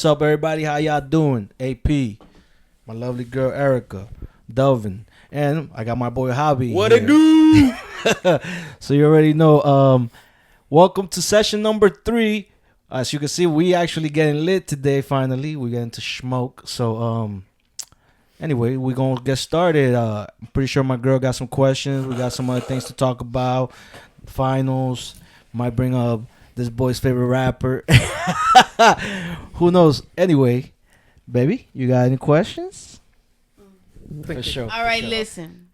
What's up, everybody? How y'all doing? AP, my lovely girl Erika, Delvin, and I got my boy Javi. What it do? So you already know. Welcome to session number 3. As you can see, we actually getting lit today. Finally, we're getting to smoke. So anyway, we're gonna get started. I'm pretty sure my girl got some questions. We got some other things to talk about. Finals might bring up this boy's favorite rapper. Who knows? Anyway, baby, you got any questions? For sure. All right, listen.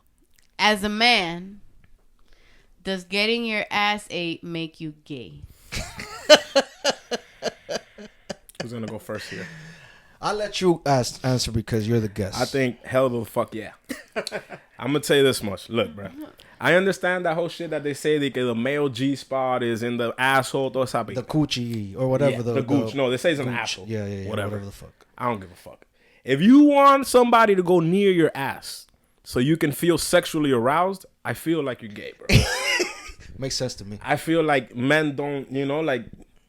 As a man, does getting your ass ate make you gay? Who's gonna go first here? I'll let you answer because you're the guest. I think hell of a fuck yeah. I'm gonna tell you this much. Look, bro. I understand that whole shit that they say that the male G spot is in the asshole, the coochie or whatever. Yeah, the gooch. No, they say it's in the asshole. Yeah. Whatever the fuck. I don't give a fuck. If you want somebody to go near your ass so you can feel sexually aroused, I feel like you're gay, bro. Makes sense to me. I feel like men don't,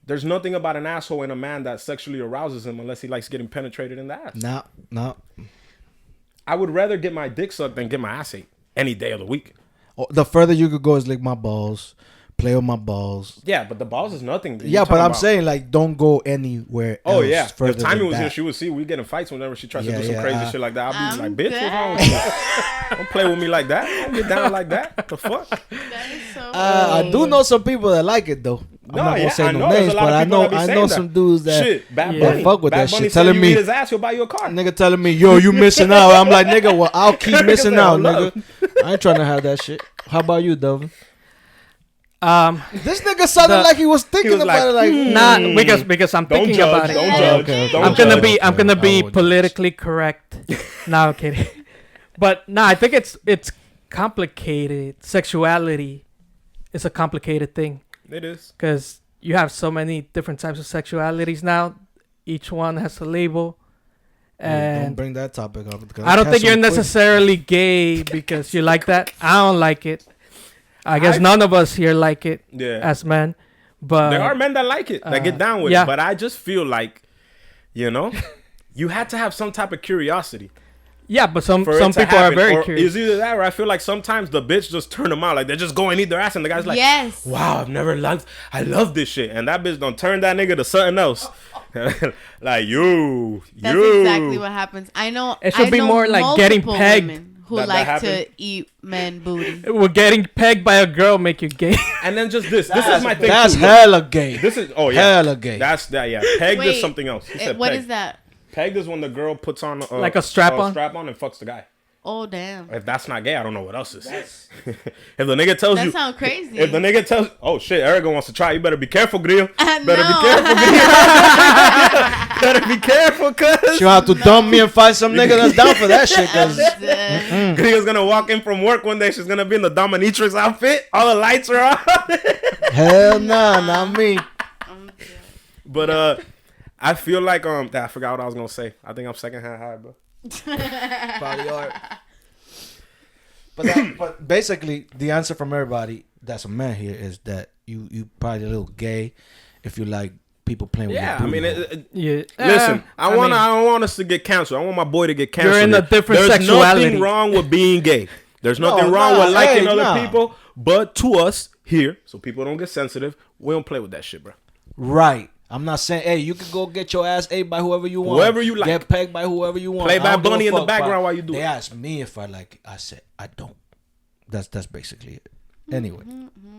there's nothing about an asshole in a man that sexually arouses him unless he likes getting penetrated in the ass. No. I would rather get my dick sucked than get my ass ate any day of the week. The further you could go is lick my balls, play with my balls. Yeah, but the balls is nothing. Yeah, but I'm saying like don't go anywhere. Oh yeah. Further if Timmy was that. here, she would see we get in fights whenever she tries to do some Yeah, crazy shit like that. I'll be like, bitch, good. what's wrong with you? Don't play with me like that. Don't get down like that. What the fuck? That is so I do know some people that like it though. I'm not gonna say no names, but I know some dudes that shit, Bad Bunny. fuck with Bad that Bunny shit. said Telling you me, eat his ass, he'll buy you a car. nigga telling me, yo, you missing out. I'm like, nigga, well, I'll keep missing out, Love. nigga. I ain't trying to have that shit. How about you, Delvin? This nigga sounded like he was thinking about it. Like, nah, because I'm thinking about it. Don't judge. Okay. Don't I'm judge. gonna be I won't politically correct. No, I'm kidding. But no, I think it's complicated. Sexuality is a complicated thing It is. because you have so many different types of sexualities now. Each one has a label, don't and bring that topic up. I don't think you're necessarily gay because you like that. I don't like it. I guess none of us here like it as men. But There are men that like it, that get down with it. But I just feel like, you had to have some type of curiosity. yeah, but some For it to people happen. are very Or curious. It's either that or I feel like sometimes the bitch just turn them out. Like, they're just going to eat their ass and the guy's like, yes. wow, I love this shit. And that bitch don't turn that nigga to something else. Like, That's exactly what happens. I know. It should I be know more like getting multiple pegged. women who That like to happened? eat men booty. Well, getting pegged by a girl make you gay. And then just this. This is my thing. That's too. hella gay. This is, yeah. Hella gay. That's that, yeah. Pegged Wait, is something else. He said what pegged. is that? Pegged is when the girl puts on Like a strap-on? strap-on and fucks the guy. Oh damn. If that's not gay, I don't know what else is. If the nigga tells That you, sounds crazy. if the nigga tells, oh shit, Erika wants to try. You better be careful, Grill. Better No. be careful, Grill. Better be careful, cuz. She'll have to dump me and find some nigga that's down for that shit. Cause Grill's gonna walk in from work one day. She's gonna be in the dominatrix outfit. All the lights are on. hell nah, not me. But I feel like I forgot what I was gonna say. I think I'm secondhand high, bro. Probably are. But basically, the answer from everybody that's a man here is that you probably a little gay if you like people playing with your Yeah, I booty mean, hole. Yeah. listen, I mean, don't want us to get canceled. I want my boy to get canceled. You're in a different There's sexuality. nothing wrong with being gay. There's nothing wrong nah, with liking hey, other nah. people. But to us here, so people don't get sensitive, we don't play with that shit, bro. Right. I'm not saying, hey, you can go get your ass ate by whoever you want. Whoever you like. Get pegged by whoever you want. Play I Bad don't give a Bunny in the fuck, background but while you do They it. asked me if I like it. I said, I don't. That's basically it. Anyway,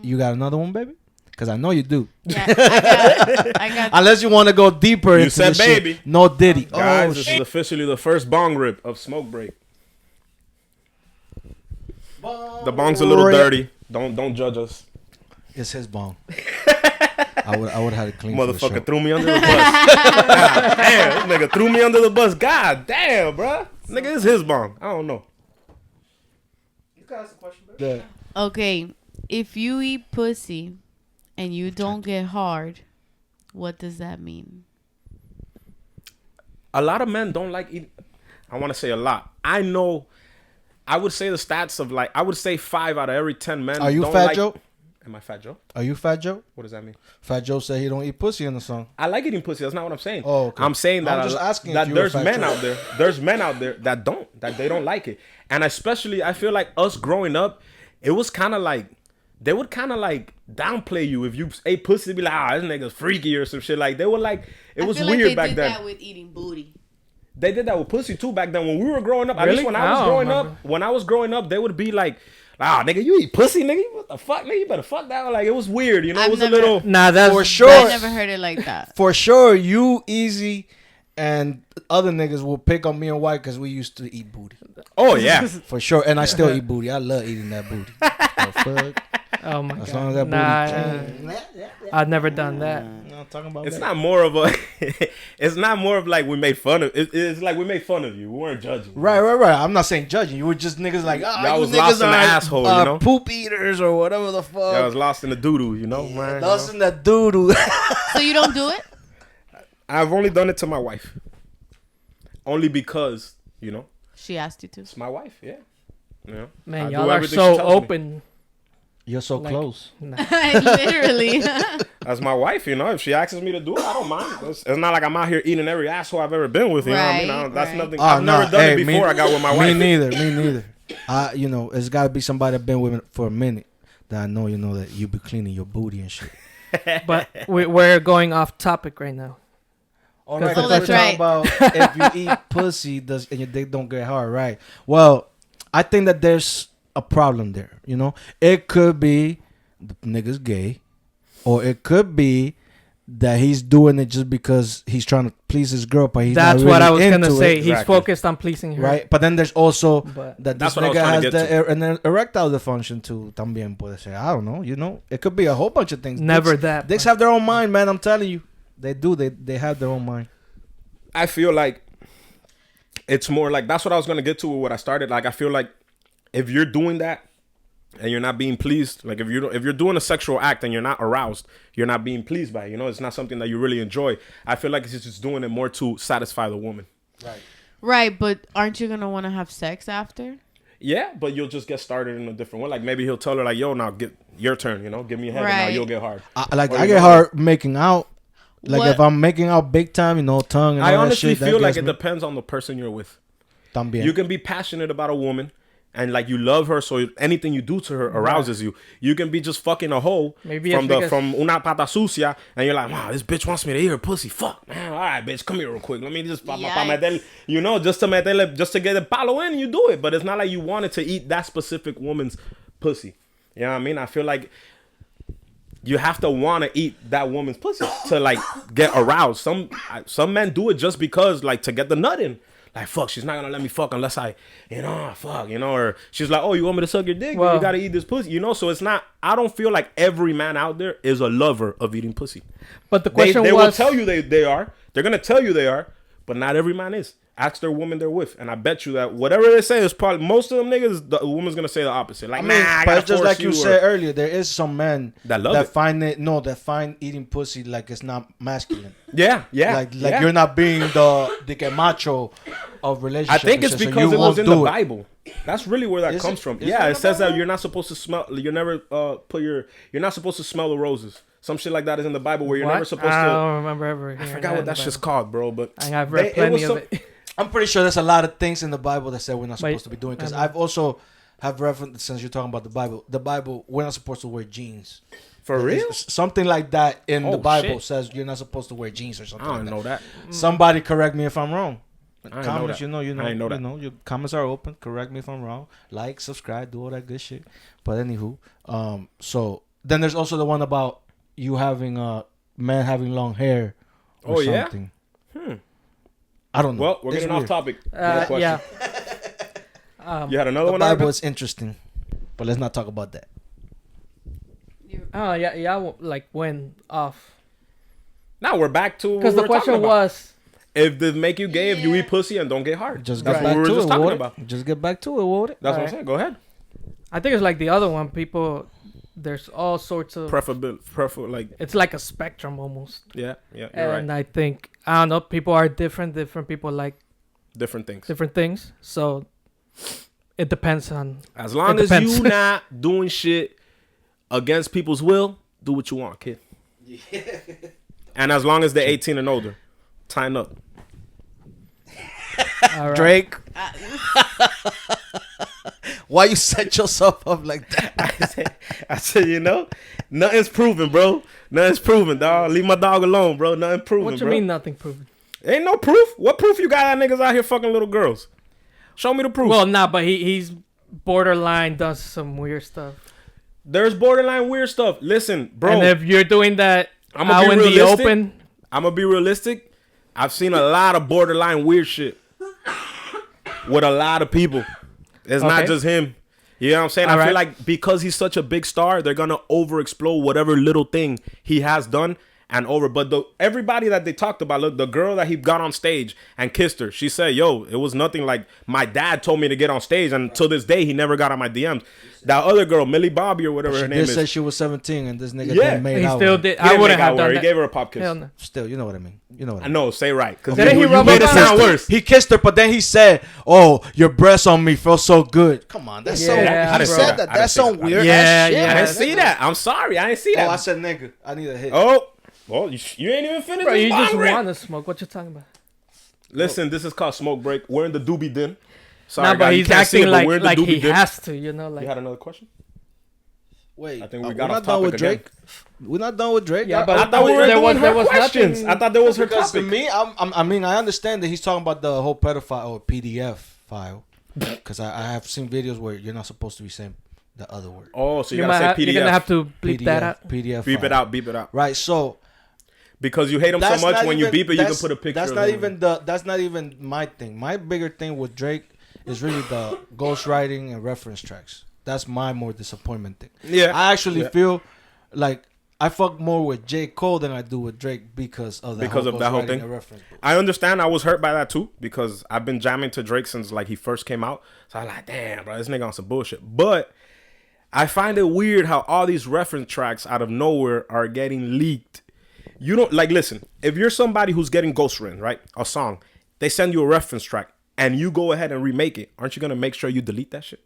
you got another one, baby? Because I know you do. Yeah, I got Unless you want to go deeper into said this shit. baby. No Diddy. Guys, this shit. is officially the first bong rip of SmokeBreak. The bong's a little rip. dirty. Don't judge us. It's his bong. I would have had it clean for the show. Motherfucker threw me under the bus. God damn, this nigga threw me under the bus. God damn, bruh. Nigga, it's his bong. I don't know. You got a question, bro? Yeah. Okay, if you eat pussy and you don't get hard, what does that mean? A lot of men don't like eating. I want to say a lot. I know. I would say the stats of I would say 5 out of every 10 men. Are you don't fat, like, Joe? Am I Fat Joe? Are you Fat Joe? What does that mean? Fat Joe said he don't eat pussy in the song. I like eating pussy. That's not what I'm saying. Oh, okay. I'm saying that I'm just asking that if you were there's Fat men Joe. out there. There's men out there that they don't like it. And especially, I feel like us growing up, it was kind of like they would kind of like downplay you if you ate pussy. They'd be like, this nigga's freaky or some shit. Like they were like, it was weird back then. They did that with eating booty. They did that with pussy too back then when we were growing up. At Really? least when I was growing up, they would be like, nigga, you eat pussy, nigga? What the fuck, nigga? You better fuck that. Like it was weird, you know. It was a little. Nah, that's For sure. I never heard it like that. For sure, you, Easy, and other niggas will pick on me and White because we used to eat booty. Oh yeah. For sure. And I still eat booty. I love eating that booty. The fuck? Oh my As god. long as that booty Nah, I've never done that. I'm talking about It's that. not more of a. It's not more of like we made fun of. It's like we made fun of you. We weren't judging. Right. I'm not saying judging. You were just niggas like, Y'all you was niggas lost in the are, asshole, you know? poop eaters or whatever the fuck. I was lost in the doo-doo, you know, man. Lost in that doo-doo. So you don't do it? I've only done it to my wife. Only because, you know, She asked you to. it's my wife, yeah. You know, I Man, do y'all are everything so she tells me. open. You're so Like- close. Literally. That's my wife, you know. If she asks me to do it, I don't mind. It's not like I'm out here eating every asshole I've ever been with. You know what I mean? Right, That's right. nothing. Oh, I've no, never done hey, it before I got with my wife. Me neither. You know, it's got to be somebody that been with me for a minute that I know, you know, that you be cleaning your booty and shit. But we're going off topic right now. All right, Oh, that's right. About if you eat pussy and your dick don't get hard, right? Well, I think that there's a problem there. You know, it could be the nigga's gay, or it could be that he's doing it just because he's trying to please his girl, but he's That's not really what I was gonna into say. it, He's Exactly. focused on pleasing her. right? But then there's also But that That's this what I was nigga trying has to get an erectile dysfunction too. También puede ser. I don't know. You know, it could be a whole bunch of things. never Dicks, that. dicks have their own mind, man. I'm telling you, they do. They have their own mind. I feel like it's more like that's what I was gonna get to with what I started. Like I feel like if you're doing that and you're not being pleased, like if you're doing a sexual act and you're not aroused, you're not being pleased by it. You know, it's not something that you really enjoy. I feel like it's just doing it more to satisfy the woman. Right. Right, but aren't you gonna want to have sex after? Yeah, but you'll just get started in a different way. Like maybe he'll tell her like, "Yo, now get your turn. You know, give me a head, and now Right. you'll get hard." I Or get you know- hard making out. Like What- if I'm making out big time, you know, tongue and all I that honestly shit. that feel like gets it me. depends on the person you're with. También. You can be passionate about a woman and like you love her, so anything you do to her arouses you. You can be just fucking a hoe Maybe from it's because- from una pata sucia, and you're like, wow, this bitch wants me to eat her pussy. Fuck, man. All right, bitch, come here real quick. Let me just Yikes. you know, just to get the palo in. You do it, but it's not like you wanted to eat that specific woman's pussy. You know what I mean? I feel like you have to want to eat that woman's pussy to like get aroused. Some men do it just because like to get the nut in. Like fuck, she's not gonna let me fuck unless I, you know, fuck, you know. Or she's like, oh, you want me to suck your dick? Well- You gotta eat this pussy, you know. So it's not. I don't feel like every man out there is a lover of eating pussy. But the They question will was, tell you they are. They're gonna tell you they are, but not every man is. Ask their woman they're with, and I bet you that whatever they say is probably most of them niggas. The woman's gonna say the opposite. Like, I mean, nah, I but gotta it's just force like you or- said earlier, there is some men That love it. that find eating pussy like it's not masculine. Yeah, yeah, Like yeah. you're not being the que macho of I relationship. think it's and shit, so because you it was won't in the do it. Bible. That's really where that Is comes it? from. Is Yeah, it in it the says that Bible? you're not supposed to smell. You're never you're not supposed to smell the roses. Some shit like that is in the Bible where you're what? never supposed I to. don't remember ever. I hearing forgot what in that the shit's Bible. called, bro. But I've read it plenty was of some- it. I'm pretty sure there's a lot of things in the Bible that say we're not But- supposed to be doing. Because I know. I've also have referenced, since you're talking about the Bible, we're not supposed to wear jeans. For real? It's something like that in the Oh, Bible shit. says you're not supposed to wear jeans or something. I don't like know that. Somebody correct me if I'm wrong. didn't know Comments, that. you know, I didn't know that. your comments are open. Correct me if I'm wrong. Like, subscribe, do all that good shit. But anywho, so then there's also the one about you having men having long hair. Or Oh, yeah? something. I don't know. Well, we're It's getting off weird. topic. Another question. Yeah. You had another The one. Bible Erica? is interesting, but let's not talk about that. Oh yeah, yeah. Like went off Now we're back to because the question was, if they make you gay if you Yeah. eat pussy and don't get hard. Just That's get what back we were to just it. talking Ward. about. Just get back to it, Ward. That's what I'm Alright. saying. Go ahead. I think it's like the other one. People, there's all sorts of. Prefer like It's like a spectrum almost. yeah, you're And right. I think I don't know. People are different. Different people like Different things. different things. So it depends on. As long It as depends. you not doing shit against people's will, do what you want, kid. Yeah. And as long as they're 18 and older, sign up. All right. Drake. Why you set yourself up like that? I said, you know, nothing's proven, bro. Nothing's proven, dog. Leave my dog alone, bro. Nothing proven, What you bro. mean nothing proven? Ain't no proof. What proof you got that niggas out here fucking little girls? Show me the proof. Well, nah, but he's borderline does some weird stuff. There's borderline weird stuff. Listen, bro. And if you're doing that I'm out gonna in be the realistic. open, I'm gonna be realistic. I've seen a lot of borderline weird shit with a lot of people. It's not Okay. just him. You know what I'm saying? I All feel right. like because he's such a big star, they're gonna overexplode whatever little thing he has done and over. But everybody that they talked about, look, the girl that he got on stage and kissed her, she said, "Yo, it was nothing like my dad told me to get on stage," and till this day, he never got on my DMs. That other girl, Millie Bobby or whatever her She name did is, say she was 17 and this nigga Yeah. didn't made he out. still with her. did. he I didn't wouldn't make out have with her. done He that. gave her a pop kiss. Hell no. Still, you know what I mean. You know what I I mean. know, say right, because Didn't he you rub made it up on sound her? worse. He kissed her, but then he said, "Oh, your breasts on me feel so good." Come on, that's so. Yeah, He bro. said I that. didn't That's say some that. weird Yeah, ass shit. yeah. I man. didn't see that. I'm sorry, I didn't see that. Oh, I said nigga. I need a hit. Oh, well, you ain't even finished. Bro, this you just bong rip. want to smoke. What you talking about? Listen, this is called Smoke Break. We're in the doobie din. Sorry, Nah, guys, but you he's can't see acting it, but we're in the like he doobie din. has to, you know, like. You had another question? Wait, I think we we're got not off done with topic again. Drake. We're not done with Drake. Yeah, I- but I thought we were there doing was her questions. nothing- I thought there was her because to topic. me, I mean, I understand that he's talking about the whole pedophile or PDF file, because I have seen videos where you're not supposed to be saying the other word. Oh, so you You gotta say you're gonna PDF. have to bleep that out. PDF. Beep file. it out, beep it out. Right. So Because you hate him so that's much, not when you even- beep it, you can that's- put a picture That's of not him. even the. That's not even my thing. My bigger thing with Drake is really the ghostwriting and reference tracks. That's my more disappointment thing. Yeah. I actually Yeah. feel like I fuck more with J. Cole than I do with Drake because of that Because whole of that whole ghostwriting thing? and reference book. I understand. I was hurt by that too because I've been jamming to Drake since like he first came out. So I'm like, damn, bro, this nigga on some bullshit. But I find it weird how all these reference tracks out of nowhere are getting leaked. You don't like listen. If you're somebody who's getting ghostwritten, right, a song, they send you a reference track and you go ahead and remake it. Aren't you gonna make sure you delete that shit?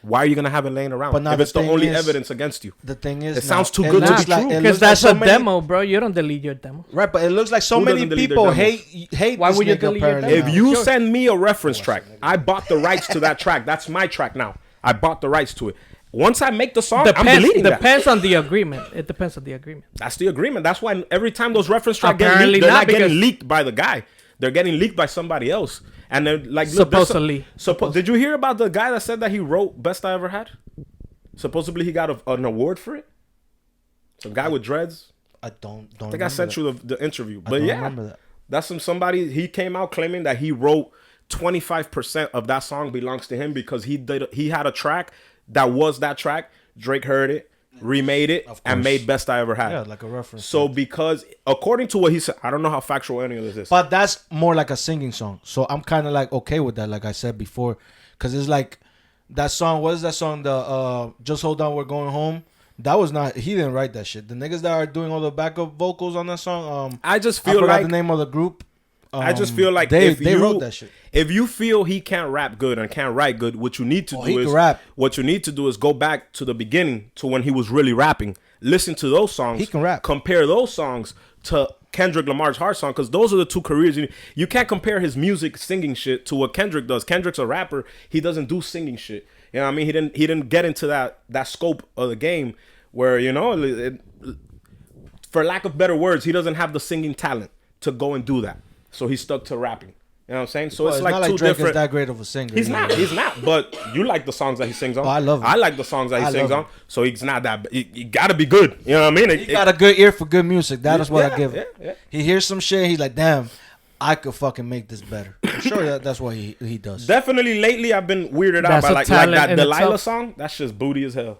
Why are you gonna have it laying around But now if the it's the thing only is- evidence against you? The thing is, It sounds too it good to looks be like- true. it Because looks like that's so a many- demo, bro. You don't delete your demo. Right, but it looks like so Who many doesn't delete their people demos? hate Why this would you nigga delete your apparently demo? now. If you Sure. send me a reference track, I bought the rights to that track. That's my track now. I bought the rights to it. Once I make the song, I'm deleting that. Depends on the agreement. It depends on the agreement. That's the agreement. That's why every time those reference tracks get Apparently leaked, they're not, not getting because- leaked by the guy. They're getting leaked by somebody else. And they're like, look, there's Supposedly. Did you hear about the guy that said that he wrote "Best I Ever Had"? Supposedly he got an award for it. Some guy with dreads. I don't. I think I sent you the interview. I But don't yeah, remember that. that's somebody. He came out claiming that he wrote 25% of that song belongs to him because he had a track that was that track. Drake heard it, remade it, Of and course. made "Best I Ever Had." Yeah, like a reference. So because according to what he said, I don't know how factual any of this is. But that's more like a singing song. So I'm kind of like okay with that, like I said before, because it's like that song. What is that song? The Just Hold On, We're Going Home. That was not. He didn't write that shit. The niggas that are doing all the backup vocals on that song. I just I feel forgot like the name of the group. I just feel like they if you wrote that shit. if you feel he can't rap good and can't write good, what you need to he do is can rap. what you need to do is go back to the beginning to when he was really rapping. Listen to those songs. He can rap. Compare those songs to Kendrick Lamar's Heart Song because those are the two careers. You can't compare his music singing shit to what Kendrick does. Kendrick's a rapper. He doesn't do singing shit. You know what I mean? He didn't get into that scope of the game where, you know, for lack of better words, he doesn't have the singing talent to go and do that. So he stuck to rapping. You know what I'm saying? So Well, it's like not two like Drake different. is that great of a singer. He's you know? not. He's not. But you like the songs that he sings on. Oh, I love him. I like the songs that he I sings love on. him. So he's not that. You gotta be good. You know what I mean? He got a good ear for good music. That is what I give him. Yeah. He hears some shit. He's like, damn, I could fucking make this better. I'm sure that's what he does. Definitely lately I've been weirded out That's by a like talent that in Delilah itself. song. That's just booty as hell.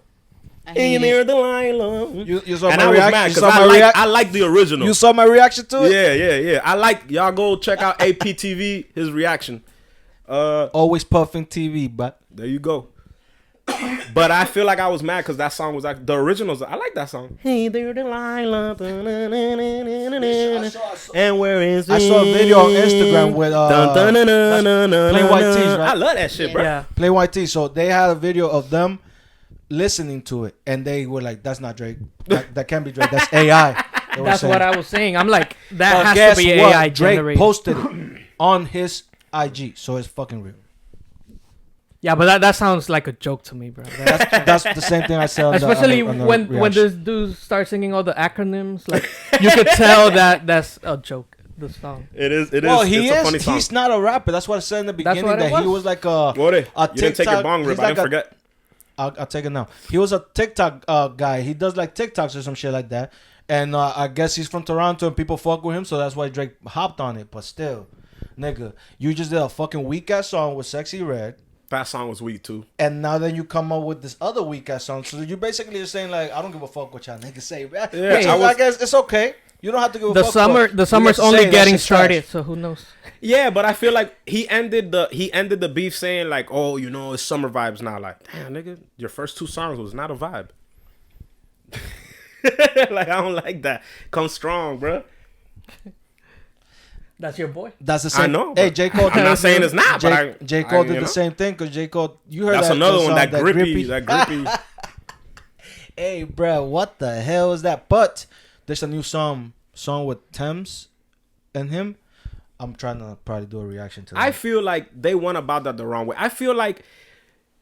I In hate there, it. Delilah. You saw And my I was reaction. mad You because saw my I like the original. You saw my reaction to it. Yeah. I like y'all go check out APTV his reaction. Always puffing TV, but There you go. But I feel like I was mad because that song was like the originals. I like that song. Hey there, Delilah. And where is it? I saw a video on Instagram with Plain White Tees, right? I love that shit, bro. Yeah. Plain White Tee. So they had a video of them listening to it, and they were like, "That's not Drake. That can't be Drake. That's AI." That's what I was saying. I'm like, that But has guess to be what? AI Drake generated. posted it on his IG, so it's fucking real. Yeah, but that sounds like a joke to me, bro. That's the same thing I said. On Especially on the when reaction. this dude starts singing all the acronyms, like you could tell that that's a joke. The song. It is. It is. Well, he it's a is. funny song. He's not a rapper. That's what I said in the That's beginning. what it That he was. was like a What it? a You didn't take your TikTok- bong rip. he's I like didn't forget. I'll take it now. He was a TikTok guy. He does like TikToks or some shit like that. And I guess he's from Toronto and people fuck with him, so that's why Drake hopped on it. But still, nigga, you just did a fucking weak ass song with Sexy Red. That song was weak too. And now then you come up with this other weak ass song. So you basically just saying like, I don't give a fuck what y'all niggas say. Yeah, Which I guess it's okay. You don't have to give a The fuck. summer, but the you summer's get to only say that getting shit's trash. started, so who knows? Yeah, but I feel like he ended the beef saying like, oh, you know, it's summer vibes now. Like, damn, nigga, your first 2 songs was not a vibe. Like, I don't like that. Come strong, bro. That's your boy. That's the same. I know. Hey, but J. Cole. I'm not saying it's not, but I. J. Cole did you the know? same thing because J. Cole. You heard That's that? another the one. song, That grippy. That grippy. Hey, bro, what the hell is that? But there's a new song with Thames and him. I'm trying to probably do a reaction to that. I feel like they went about that the wrong way. I feel like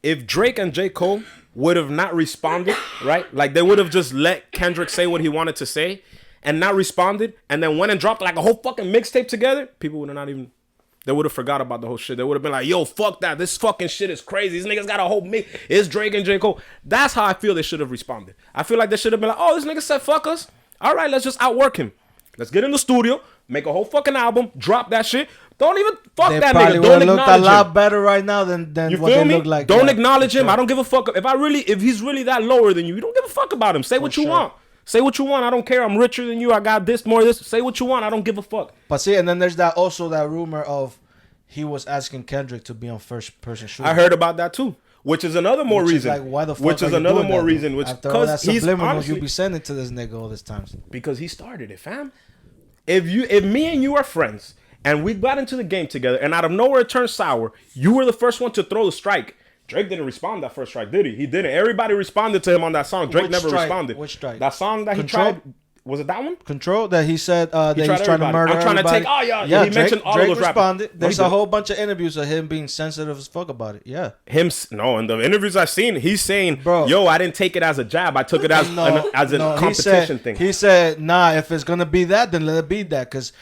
if Drake and J. Cole would have not responded, right? Like they would have just let Kendrick say what he wanted to say and not responded and then went and dropped like a whole fucking mixtape together, people would have not even, they would have forgot about the whole shit. They would have been like, yo, fuck that. This fucking shit is crazy. These niggas got a whole mix. It's Drake and J. Cole. That's how I feel they should have responded. I feel like they should have been like, oh, this nigga said fuck us. All right, let's just outwork him. Let's get in the studio, make a whole fucking album, drop that shit. Don't even fuck they that probably nigga. would Don't have looked a acknowledge lot him. better right now than You what feel they me? look like. Don't Yeah, acknowledge for him. sure. I don't give a fuck. If he's really that lower than you don't give a fuck about him. Say what you sure. want. Say what you want. I don't care. I'm richer than you. I got this, more of this. Say what you want. I don't give a fuck. But see, and then there's that rumor of he was asking Kendrick to be on first person shooter. I heard about that too. Which is another more Which is reason. like, why the fuck which are is you another doing more that, reason. though? Which After all that because he's subliminals honestly you be sending to this nigga all this times. because he started it, fam. If me and you are friends and we got into the game together and out of nowhere it turned sour, you were the first one to throw the strike. Drake didn't respond that first strike, did he? He didn't. Everybody responded to him on that song. Drake Which never strike? responded. Which strike? That song that Control? he tried. Was it that one? Control that he said that He he's tried trying to everybody. murder I'm trying to everybody. take all y'all. Yeah, He Drake, mentioned all of Drake those rappers. responded. No, There's he a didn't. whole bunch of interviews of him being sensitive as fuck about it. Yeah. No, in the interviews I've seen, he's saying, Bro. yo, I didn't take it as a jab. I took it as a competition thing. He said, nah, if it's gonna be that, then let it be that. Cause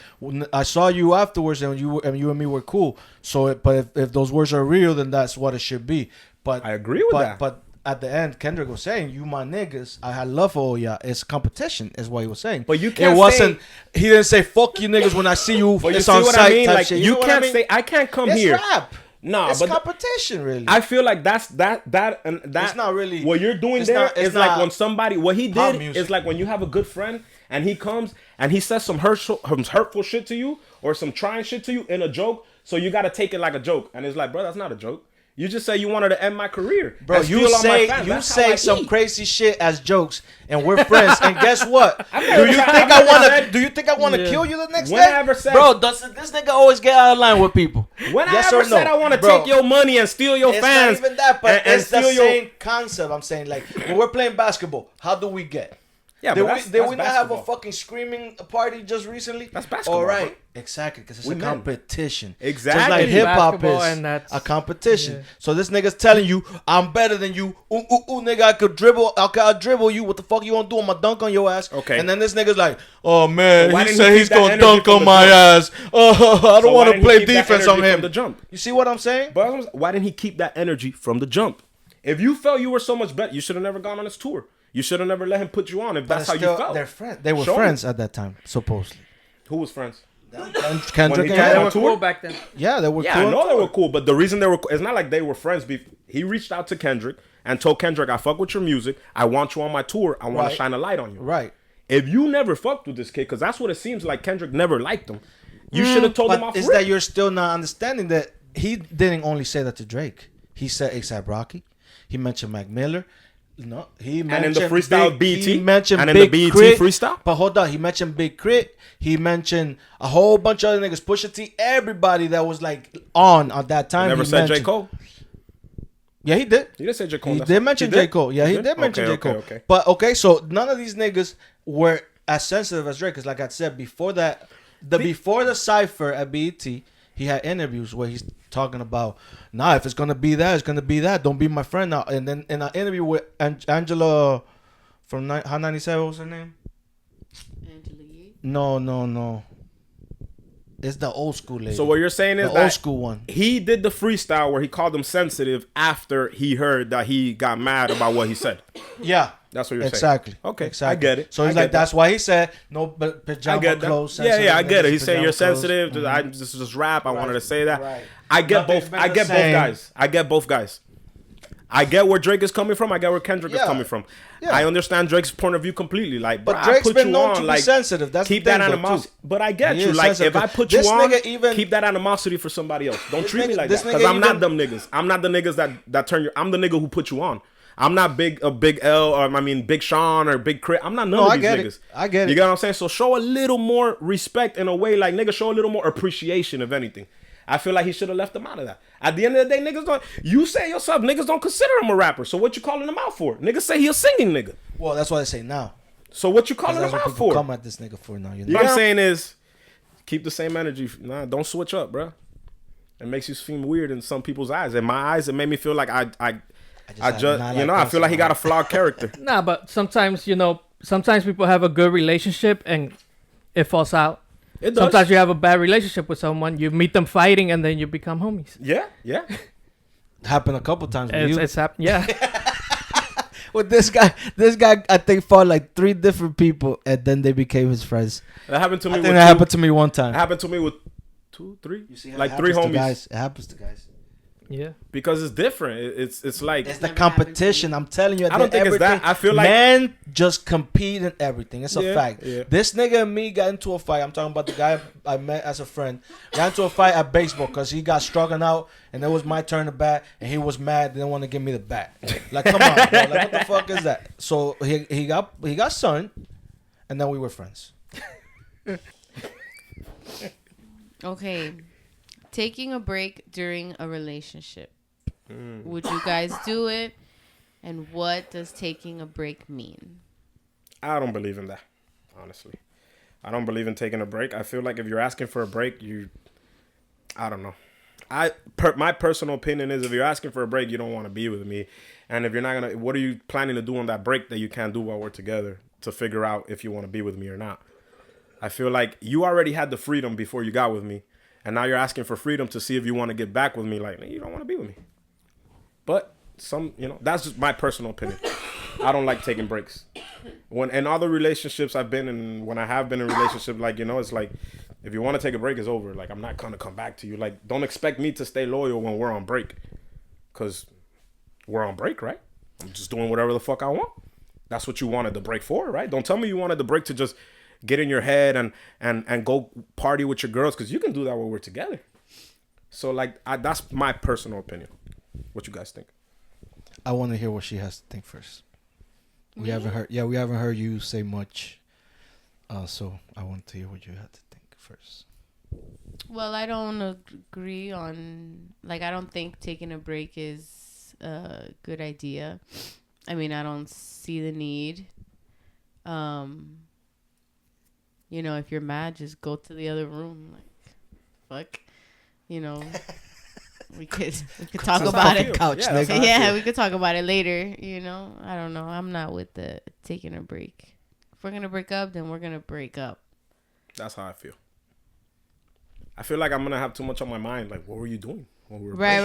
I saw you afterwards, and you and me were cool. So, but if those words are real, then that's what it should be. But I agree with that. But at the end, Kendrick was saying, "You my niggas, I had love for all y'all. It's competition," is what he was saying. But you can't It wasn't. say- He didn't say "fuck you niggas" when I see you. But you It's see on what site I mean? type Like shit. you know what can't I mean? say I can't come It's here. rap. Nah, It's but competition, really. I feel like that's that It's not really- what you're doing it's there not- it's is like not when somebody what he pop did music. is like when you have a good friend and he comes and he says some hurtful shit to you or some trying shit to you in a joke, so you got to take it like a joke, and it's like, bro, that's not a joke. You just say you wanted to end my career, Bro, and you steal all my say fans. you That's how say I some eat. crazy shit as jokes, and we're friends. And guess what? never Do you tried- think I've I never want to? said- Do you think I want to Yeah. kill you the next When day? I ever said- Bro, does this nigga always get out of line with people? When Yes I or ever no? said I want to Bro, take your money and steal your It's fans, not even that, but and it's the steal your same concept. I'm saying, like, when we're playing basketball, how do we get? yeah, Did but we, that's, did that's we not have a basketball. fucking screaming party just recently? That's basketball, All right, bro. exactly, because it's We a men. competition. Exactly. Just like hip hop Basketball, is and that's- a competition. yeah. So this nigga's telling you, I'm better than you. Nigga, I could dribble. I'll dribble you. What the fuck you gonna do? I'm gonna dunk on your ass. Okay. And then this nigga's like, oh man, So why he didn't said he he's keep that gonna energy dunk from on the my jump? ass. I So don't why want to didn't he play keep that defense on energy from him. the jump? You see what I'm saying? But why didn't he keep that energy from the jump? If you felt you were so much better, you should have never gone on his tour. You should have never let him put you on if that's how you felt. They're friends. They were Show me. friends at that time, supposedly. Who was friends? Kendrick he and tried They on him. were tour? cool back then. Yeah, they were Yeah, cool. I know they were cool, but the reason they were it's not like they were friends. He reached out to Kendrick and told Kendrick, I fuck with your music. I want you on my tour. I want Right. to shine a light on you. Right. If you never fucked with this kid, because that's what it seems like Kendrick never liked him, you should have told him But off is rip. that you're still not understanding that he didn't only say that to Drake. He said A$AP Rocky. He mentioned Mac Miller. No, he mentioned in the freestyle Big, BT? He mentioned And in the Big BET Crit. freestyle? But hold on, he mentioned Big Crit. He mentioned a whole bunch of other niggas. Pusha T. Everybody that was like on at that time. Never he said J. mentioned. Cole. Yeah, he did. You didn't say J. Cole. He that's did all. mention He J. Cole. Yeah, he did mention Okay, J. Cole. okay. But okay, so none of these niggas were as sensitive as Drake. Because like I said before that, before the cipher at BET, he had interviews where he's talking about, nah, if it's gonna be that, it's gonna be that. Don't be my friend now. And then in an interview with Angela from Hot 97, what was her name? Angela Yee? No. It's the old school lady. So what you're saying is the that old school one. he did the freestyle where he called him sensitive after he heard that he got mad about what he said. Yeah. That's what you're saying. Exactly. Okay, exactly. I get it. So he's I like, get that. that's why he said no I pajama get that. clothes. Yeah, I get it. He's saying you're pajama clothes. sensitive. I just rap. I wanted to say that. Right. I get Nothing's both. been I the get both same. guys. I get both guys. I get where Drake is coming from. I get where Kendrick is Yeah. coming from. Yeah. I understand Drake's point of view completely. Like, But bro, Drake's I put been you known on. to be Like, sensitive. That's keep the that thing, though, animosity. too. But I get He you. is Like, sensitive. if I put This you on, nigga even- keep that animosity for somebody else. Don't This treat me nigga- like this that. Because nigga I'm not even- them niggas. I'm not the niggas that turn your. I'm the nigga who put you on. I'm not Big L or Big Sean or Big Crit. I'm not none of I these get niggas. it. I get it. You get what I'm saying? So show a little more respect in a way, like nigga, show a little more appreciation if anything. I feel like he should have left them out of that. At the end of the day, niggas don't. You say yourself, niggas don't consider him a rapper. So what you calling him out for? Niggas say he a singing nigga. Well, that's what they say now. So what you 'Cause calling that's him what out people for? come at this nigga for now. You know? What I'm saying is, keep the same energy. Nah, don't switch up, bro. It makes you seem weird in some people's eyes. In my eyes, it made me feel like I just I feel like he got a flawed character. Nah, but sometimes sometimes people have a good relationship and it falls out. It does. Sometimes you have a bad relationship with someone, you meet them fighting, and then you become homies. Yeah. Happened a couple times with you. It's happened. Yeah. With this guy, I think fought like 3 different people, and then they became his friends. That happened to me. I with think that happened to me one time. It happened to me with 2, 3, You see how like it 3 happens to homies. guys. It happens to guys. Yeah. Because it's different. It's like It's the never happened to competition. me. I'm telling you. I don't think it's that. I feel like men just compete in everything. It's a Yeah, fact. yeah. This nigga and me got into a fight. I'm talking about the guy I met as a friend. Got into a fight at baseball because he got struck out, and it was my turn to bat, and he was mad. Didn't want to give me the bat. Like, come on, bro. Like, what the fuck is that? So he got son, and then we were friends. Okay. Taking a break during a relationship. Would you guys do it? And what does taking a break mean? I don't believe in that, honestly. I don't believe in taking a break. I feel like if you're asking for a break, I don't know. My personal opinion is if you're asking for a break, you don't want to be with me. And if you're not going to, what are you planning to do on that break that you can't do while we're together to figure out if you want to be with me or not? I feel like you already had the freedom before you got with me. And now you're asking for freedom to see if you want to get back with me. Like, you don't want to be with me. But that's just my personal opinion. I don't like taking breaks. When in other relationships I've been in, when I have been in a relationship, like, it's like, if you want to take a break, it's over. Like, I'm not going to come back to you. Like, don't expect me to stay loyal when we're on break. Because we're on break, right? I'm just doing whatever the fuck I want. That's what you wanted the break for, right? Don't tell me you wanted the break to just get in your head and go party with your girls, because you can do that while we're together. So, like, that's my personal opinion. What you guys think? I want to hear what she has to think first. We haven't heard you say much. So I want to hear what you had to think first. Well, I don't agree on, like, I don't think taking a break is a good idea. I mean, I don't see the need. If you're mad, just go to the other room. Like, fuck. We could talk That's about how I it. feel. Couch, Yeah, that's nigga. how I Yeah, feel. we could talk about it later. I don't know. I'm not with the taking a break. If we're gonna break up, then we're gonna break up. That's how I feel. I feel like I'm gonna have too much on my mind. Like, what were you doing when we were Right.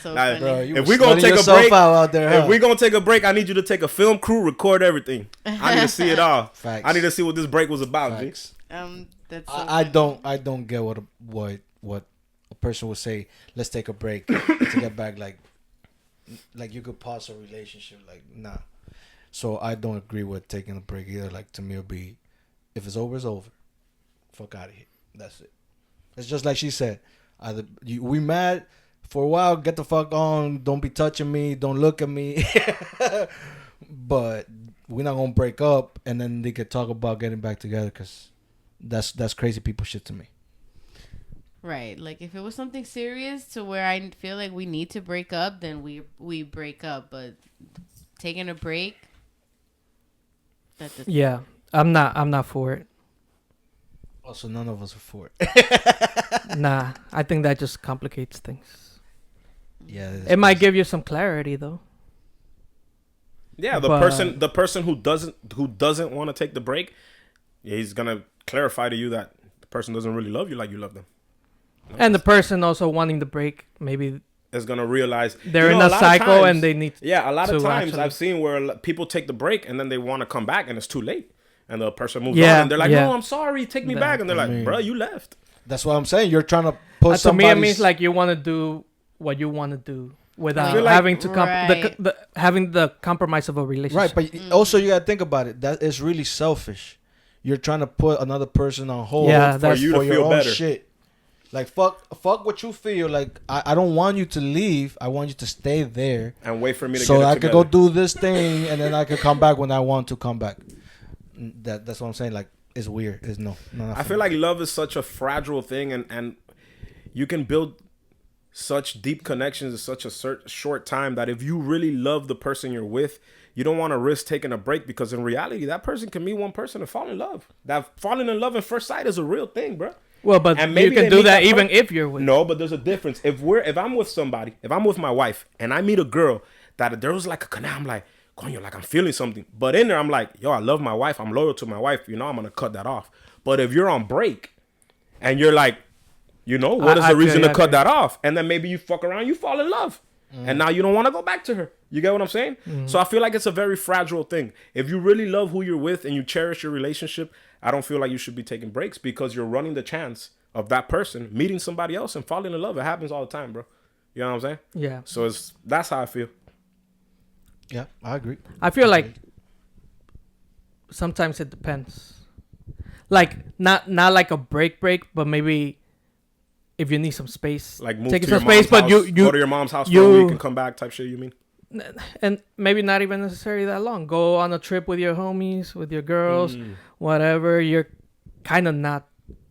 So Like, funny. Bro, you If was we gonna slutting take a yourself break- out there, huh? If we gonna take a break, I need you to take a film crew, record everything. I need to see it all. Facts. I need to see what this break was about, G. Facts. That's so I funny. don't get what a person would say. Let's take a break to get back. Like you could pause a relationship. Like, nah. So I don't agree with taking a break either. Like, to me, it'll be, if it's over, it's over. Fuck out of here. That's it. It's just like she said. Either we mad for a while. Get the fuck on. Don't be touching me. Don't look at me. But we're not gonna break up, and then they could talk about getting back together, because that's crazy people shit to me. Right. Like if it was something serious to where I feel like we need to break up, then we break up. But taking a break, that doesn't. Yeah, I'm not for it. Also, none of us are for it. Nah, I think that just complicates things. Yeah, It might give you some clarity though. Yeah, But- the person who doesn't want to take the break, yeah, he's gonna clarify to you that the person doesn't really love you like you love them. And the person also wanting the break, maybe Is gonna realize they're you in know, a lot of cycle times- and they need. Yeah, a lot of to times actually- I've seen where people take the break and then they want to come back and it's too late, and the person moves Yeah, on and they're like, yeah. "No, I'm sorry, take me That- back," and they're I like, mean- "Bro, you left." That's what I'm saying. You're trying to put To me, it somebody's... means like you want to do what you want to do without feel like- having to Right. having the compromise of a relationship. Right, but also you gotta think about it. That is really selfish. You're trying to put another person on hold Yeah, for, that's- For you to your feel own better. shit. Like fuck what you feel. Like I don't want you to leave. I want you to stay there And wait for me to so get it I together. could go do this thing and then I could come back when I want to come back. That's what I'm saying. Like it's weird. It's no. I feel like love is such a fragile thing, and you can build such deep connections in such a short time that if you really love the person you're with, you don't want to risk taking a break, because in reality, that person can meet one person and fall in love. That falling in love at first sight is a real thing, bro. Well, but And you maybe can they do meet that that even person. if you're with. No, but there's a difference. If I'm with somebody, if I'm with my wife and I meet a girl that there was like a canal, I'm like, coño, like I'm feeling something. But in there, I'm like, yo, I love my wife. I'm loyal to my wife. You know, I'm going to cut that off. But if you're on break and you're like, you know, what is I the feel reason you, to I cut feel that off? And then maybe you fuck around, you fall in love. And now you don't want to go back to her. You get what I'm saying? So I feel like it's a very fragile thing. If you really love who you're with and you cherish your relationship, I don't feel like you should be taking breaks, because you're running the chance of that person meeting somebody else and falling in love. It happens all the time, bro. You know what I'm saying? Yeah, So that's how I feel. Yeah, I agree. I feel like sometimes it depends. Like not like a break, but maybe if you need some space, Like move taking to your some space, mom's but house, you go to your mom's house for a you- week and come back type shit, you mean? and maybe not even necessarily that long. Go on a trip with your homies, with your girls, whatever. You're kind of not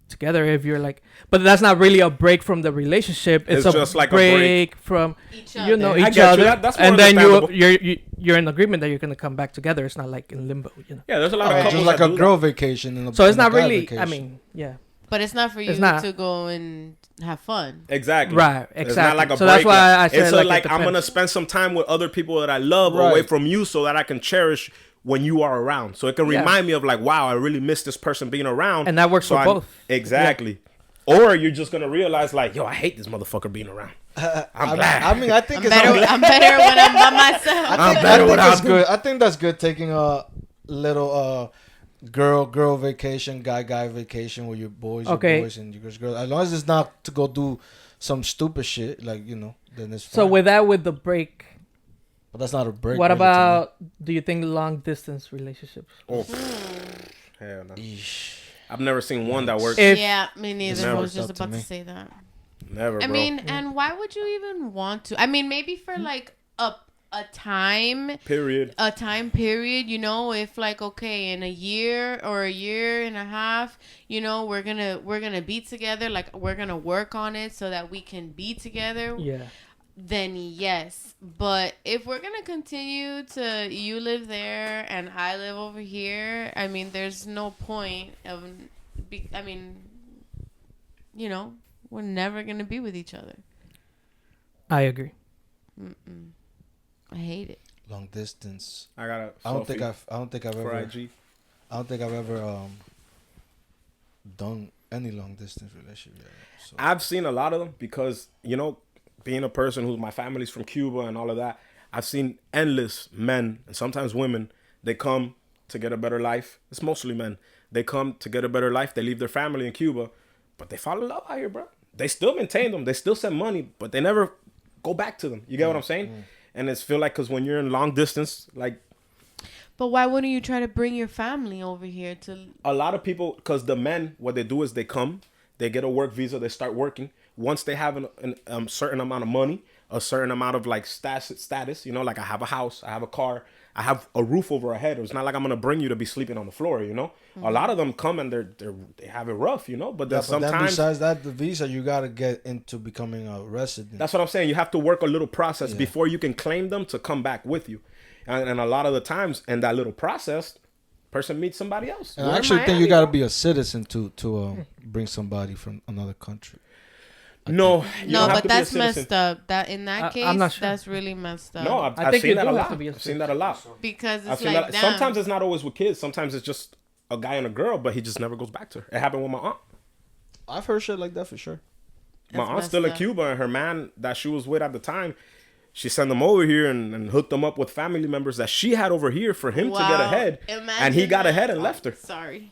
together if you're like, but that's not really a break from the relationship. It's It's a just like a break, break. from Each you know other. I each get you. other, That's more and then understandable. you're in agreement that you're gonna come back together. It's not like in limbo, you know. Yeah, there's a lot of Right. couples Just like that a do girl vacation. And So it's and a not guy really. vacation. I mean, yeah, But it's not for you It's not. to go and have fun. that. Exactly. right, It's exactly. not like a so break. that's why I said it's like, I'm gonna spend some time with other people that I love Right. away from you, so that I can cherish when you are around. So it can Yeah. remind me of like, wow, I really miss this person being around. And that works So for I'm- both. Exactly. Or you're just gonna realize like, yo, I hate this motherfucker being around. I'm glad. I mean, I think I'm it's better. I'm better when I'm by myself. I think, better without that's him. good. I think that's good, taking a little girl vacation, guy vacation with your boys, Okay. your boys, and your girls. As long as it's not to go do some stupid shit, like, you know, then it's fine. So with the break, but that's not a break. what really, to me. about? Do you think long distance relationships? Oh, hell no. Eesh. I've never seen one that works. If- Yeah, me neither. I never was just worked out to about to me. say that. Never, I bro. mean, and why would you even want to? I mean, maybe for like a time Period. a time period, you know, if like, okay, in a year or a year and a half, you know, we're gonna be together, like we're gonna work on it so that we can be together, Yeah. then yes. But if we're gonna continue to, you live there and I live over here, I mean, there's no point of I mean, you know, we're never gonna be with each other. I agree. I hate it. Long distance. I got a I don't think selfie I've for ever. IG. I don't think I've ever done any long distance relationship yet. So. I've seen a lot of them because, you know, being a person who my family's from Cuba and all of that, I've seen endless men and sometimes women. They come to get a better life. It's mostly men. They come to get a better life. They leave their family in Cuba, but they fall in love out here, bro. They still maintain them. They still send money, but they never go back to them. You get what I'm saying? And it's feel like, because when you're in long distance, like, But why wouldn't you try to bring your family over here to? a lot of people, because the men, what they do is they come, they get a work visa, they start working. Once they have certain amount of money, a certain amount of like status, you know, like I have a house, I have a car, I have a roof over our head. It's not like I'm gonna bring you to be sleeping on the floor. You know, a lot of them come and they have it rough. You know, but then But then sometimes besides that, the visa, you gotta get into becoming a resident. that's what I'm saying. You have to work a little process before you can claim them to come back with you. And a lot of the times in that little process, person meets somebody else. And We're I in actually think Miami, you gotta bro. be a citizen to bring somebody from another country. No, you No, don't have but to be a that's citizen. messed up. That in that case, I'm not sure. that's really messed up. No, I've think seen you that do a have lot. to be a I've seen that a lot. because I've it's seen like that. damn. Sometimes it's not always with kids. Sometimes it's just a guy and a girl, but he just never goes back to her. It happened with my aunt. I've heard shit like that for sure. My That's aunt's still in messed up. Cuba, and her man that she was with at the time, she sent them over here and hooked them up with family members that she had over here for him to get Wow. ahead. and he Imagine got that. ahead and left her. Sorry.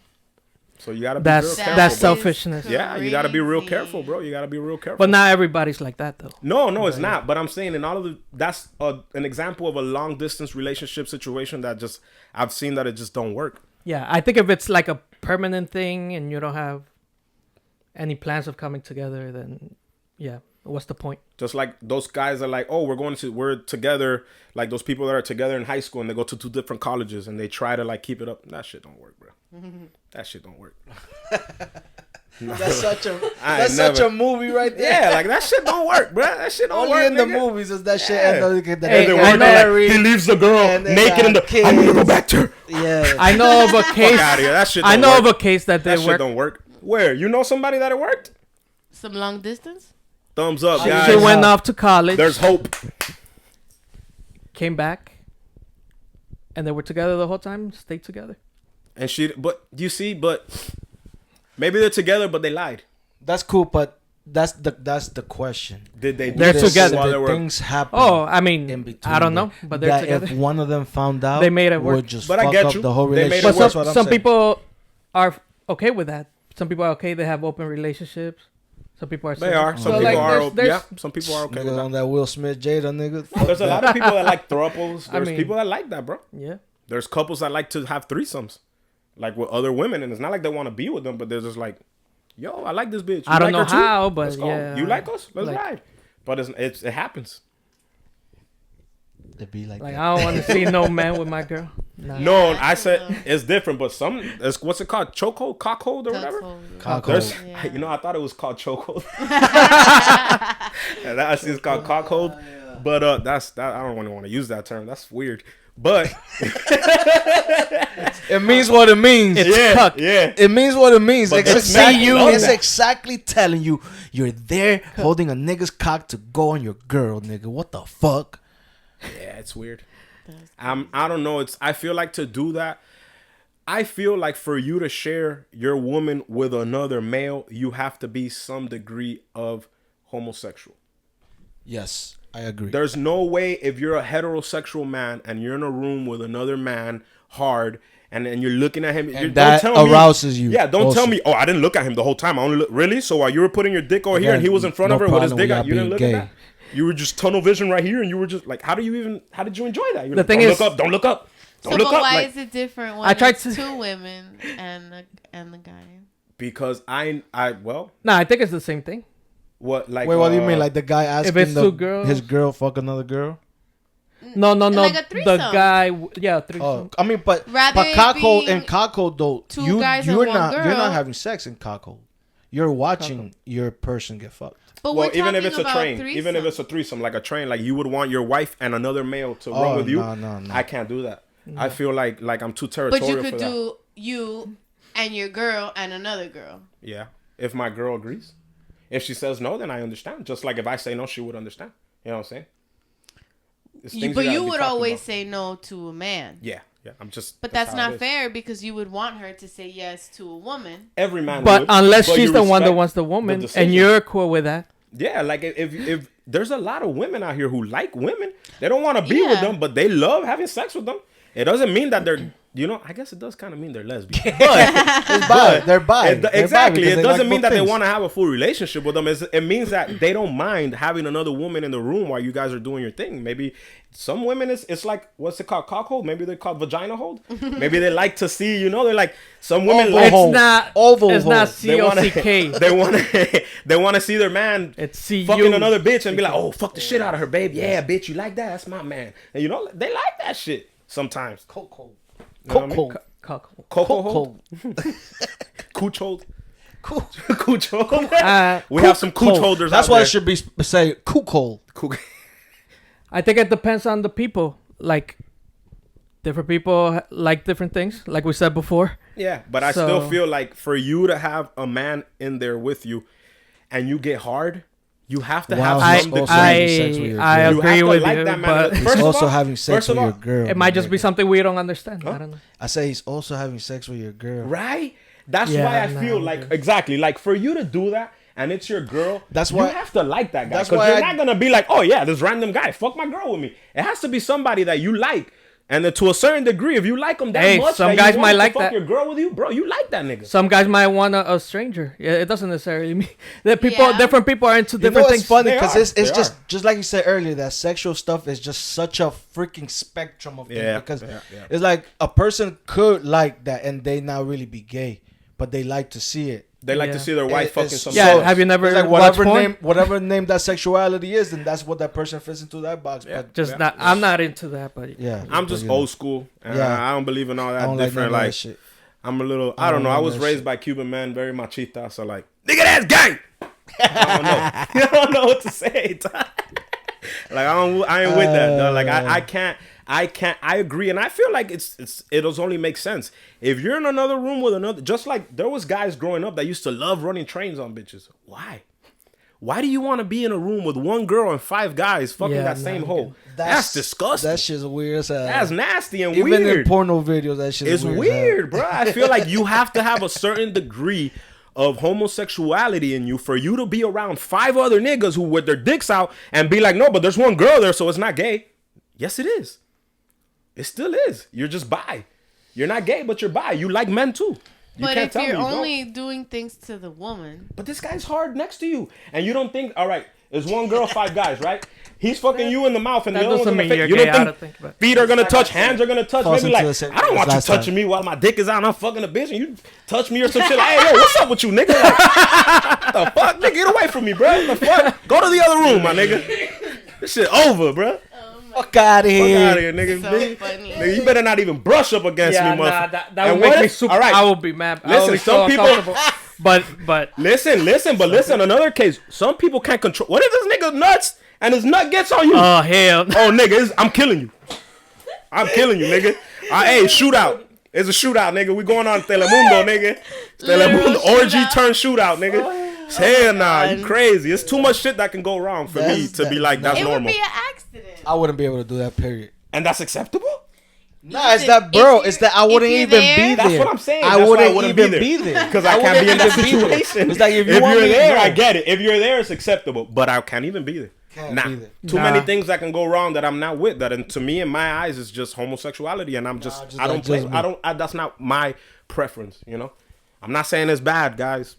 So you gotta be That's real That careful. that's is bro. selfishness. Yeah, you gotta be real crazy. careful, bro. You gotta be real careful. But not everybody's like that though. No, it's not. But I'm saying in all of the, that's an example of a long distance relationship situation that just I've seen that it just don't work. Yeah, I think if it's like a permanent thing and you don't have any plans of coming together, then yeah, what's the point? Just like those guys are like, oh, we're together. Like those people that are together in high school and they go to 2 different colleges and they try to like keep it up. That shit don't work, bro. That shit don't work. That's such a I that's ain't such never- a movie right there. Yeah, like that shit don't work, bro. That shit don't Only work. in the nigga. movies is that shit. Yeah. And they And get they I work know. like, married. he leaves the girl and they naked in the. got I'm gonna go kids. back to her. Yeah. I know of a case. Fuck out of here. That shit. I Don't know work. of a case that That they shit work. don't work. Where you know somebody that it worked? Some long distance. Thumbs up, She guys. went off to college. There's hope. Came back, and they were together the whole time. Stayed together. And but you see, but maybe they're together, but they lied. That's cool, but that's the question. Did they? Do They're this together. while Did they were? things happen. Oh, I mean, in between I don't know, there but they're that together. if one of them found out, They made it work. would just But I fuck get up you. the whole They made it relationship. But work. That's what I'm some saying. people are okay with that. Some people are okay. They have open relationships. Some people are. They are. Some So, people like, are. there's- Yeah. Some people are okay Nigga with on that. that Will Smith Jada nigga. There's a lot of people that like thruples. I There's mean- people that like that, bro. Yeah. There's couples that like to have threesomes, like with other women, and it's not like they want to be with them, but they're just like, "Yo, I like this bitch." You I don't like know her too? how, but Let's go. yeah. You like us? Let's Like- ride. But it happens. It be like Like that. I don't want to see no man with my girl. Nah. No, Yeah, I said I know. it's different, but what's it called? Chokehold, cockhold, or whatever. Cockhold. There's, Yeah. you know, I thought it was called chokehold. And that it's called cockhold, but that's that. I don't really want to use that term. That's weird. But It means what it means. It's cuck. yeah. It means what it means. But It's that's exactly, not- it's that. exactly telling you you're there holding a nigga's cock to go on your girl, nigga. What the fuck? Yeah, it's weird. I don't know. I feel like to do that, I feel like for you to share your woman with another male, you have to be some degree of homosexual. Yes, I agree. There's no way if you're a heterosexual man and you're in a room with another man hard and you're looking at him, that don't tell arouses you Me, yeah, don't tell also. me, oh, I didn't look at him the whole time. I only look, really? So while you were putting your dick over here and he was in front no of her with his problem dick with out, you y'all didn't look being at that? You were just tunnel vision right here and you were just like, how did you enjoy that? You're The like, thing don't is- look up, don't look up. Don't So, look but up. why Like, is it different when I tried it's to- 2 women and the guy? because well, No, I think it's the same thing. what, like, Wait, what do you mean? Like the guy asking it's two girls? his girl fuck another girl? No. Like a The threesome. guy, yeah, Oh, threesome. I mean, but Rather it cockhold be and cockhold though, 2 guys and you're 1 not you're girl. not having sex in cockhold. You're watching your person get fucked. But well, we're even if talking it's a about train, threesome. even if it's a threesome, like a train, like you would want your wife and another male to run with you. No. I can't do that. I feel like I'm too But territorial you could for that. do you and your girl and another girl. Yeah, if my girl agrees. If she says no, then I understand. Just like if I say no, she would understand. You know what I'm saying? It's things But gotta you be would talked always about. say no to a man. Yeah. I'm just. But that's how not it is. fair because you would want her to say yes to a woman. Every man. But would, unless but she's you the one that respect wants the woman, decision. and you're cool with that. Yeah, like if there's a lot of women out here who like women, they don't want to be with Yeah. them, but they love having sex with them. It doesn't mean that they're, I guess it does kind of mean they're lesbian. But They're bi. exactly. because It they doesn't like mean that both they things. want to have a full relationship with them. It means that they don't mind having another woman in the room while you guys are doing your thing. Maybe some women it's like, what's it called? Cockhold? Maybe they're called vagina hold. Maybe they like to see, they're like, some women Oval like hole. It's not Oval It's hole. not they want COCK. they want to see their man It's CU. fucking another bitch and be like, oh, fuck the shit out of her, babe. Yeah, bitch, you like that? That's my man. And they like that shit. sometimes. Coco. You know what I mean? Coco. Coco hold? Cooch hold? Cooch hold? We have some cooch holders That's out why there. it should be say Coco. I think it depends on the people. Like, different people like different things, like we said before. Yeah, but I still feel like for you to have a man in there with you and you get hard, you have to have some degree. I You agree have to with like you, that man. but He's First of also all- having sex first of with your all, girl. it might just be something we don't understand. Huh? I don't know. I say he's also having sex with your girl. Right? That's Yeah, why I no, feel like, exactly, like for you to do that and it's your girl, That's why- you have to like that guy. that's Because why you're I- not going to be like, oh yeah, this random guy, fuck my girl with me. It has to be somebody that you like. And then to a certain degree, if you like them that Hey, much, some that guys you might want like to fuck that. your girl with you, bro, you like that nigga. Some guys might want a stranger. Yeah, it doesn't necessarily mean that people, Yeah. different people are into You know different it's things. funny They because are. it's They just like you said earlier, that sexual stuff is just such a freaking spectrum of things. Yeah, Because yeah. it's like a person could like that and they not really be gay, but they like to see it. They like to Yeah. see their wife fucking It's- some Yeah, girl. have you never It's like watched porn? whatever name that sexuality is, then that's what that person fits into that box. Yeah. But Just Yeah. not. I'm not into that, but yeah, I'm just but, you know, old school. And Yeah. I don't believe in all I that don't different. like, none of Like, that shit. I'm a little, I I don't know. don't I know was that raised shit. by Cuban men, very machista. So like, nigga, that's gay. I don't know. I don't know what to say. Like I ain't with that. Though. Like I can't. I agree, and I feel like it does only make sense if you're in another room with another. Just like there was guys growing up that used to love running trains on bitches. Why? Why do you want to be in a room with one girl and 5 guys fucking Yeah, that no, same I'm hole? That's disgusting. That shit's weird as hell. That's nasty and Even weird. in porno videos, that shit It's is weird, bro. I feel like you have to have a certain degree of homosexuality in you for you to be around 5 other niggas who with their dicks out and be like, no, but there's one girl there, so it's not gay. Yes, it is. It still is. You're just bi. You're not gay, but you're bi. You like men too. You But can't if tell me you're you don't. only doing things to the woman, But this guy's hard next to you, and you don't think, all right, there's one girl, 5 guys, right? He's fucking you in the mouth, and that the other one's doesn't in the mean face. you're You gay. I don't don't think think, but feet are gonna touch, hands are gonna touch. Falls Maybe into like, the same- I don't want you last time. touching me while my dick is out and I'm fucking a bitch, and you touch me or some shit. Like, hey, yo, what's up with you, nigga? Like, what the fuck, nigga? Get away from me, bro. What the fuck? Go to the other room, my nigga. This shit over, bro. Fuck out of Fuck here. out of here, nigga. so Nigga, funny. nigga, you better not even brush up against yeah, me, nah, motherfucker. that And would make what me if- super. all right. I will be mad. I Listen, will be some so people- uncomfortable. but Listen. Another case. Some people can't control. What if this nigga nuts and his nut gets on you? oh hell, Oh, nigga, I'm killing you. I'm killing you, nigga. Hey, shootout. It's a shootout, nigga. We going on Telemundo, nigga. Telemundo Literal orgy shootout. turn shootout, nigga. Hell nah, you God. crazy. It's too much shit that can go wrong for me That's- to be like, that's it would normal. be an accident. I wouldn't be able to do that. Period. And that's acceptable? Nah, it's Listen, that, bro. if It's that I you're- wouldn't if even you're be there- there. That's what I'm saying. I That's why I wouldn't wouldn't even be be there. there. Because I can't be in that situation. It's like if you If want you're me to there, go. I get it. If you're there, it's acceptable. But I can't even be there. Can't Nah. be there. Too Nah. many things that can go wrong that I'm not with. That, and to me, in my eyes, is just homosexuality, and I'm just, just I don't like play. just me. I don't. That's not my preference. You know, I'm not saying it's bad, guys.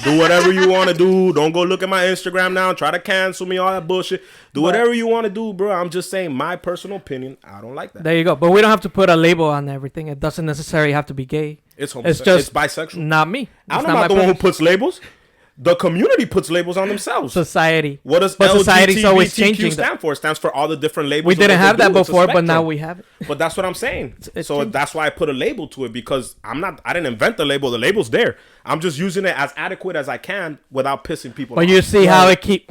Do whatever you want to do. Don't go look at my Instagram now and try to cancel me, all that bullshit. Do whatever you want to do, bro. I'm just saying my personal opinion. I don't like that. there you go. But we don't have to put a label on everything. It doesn't necessarily have to be gay. It's It's homosexual. just It's bisexual. Not me. I'm It's not my the one who preference. puts labels. The community puts labels on themselves. Society. What does But society's always LGBTQ changing stand for? It stands for all the different labels. We of didn't what have they that do. It's a before, but now spectrum. we have it. But that's what I'm saying. It's So changing. that's why I put a label to it, because I didn't invent the label. The label's there. I'm just using it as adequate as I can without pissing people But off. you see how Right.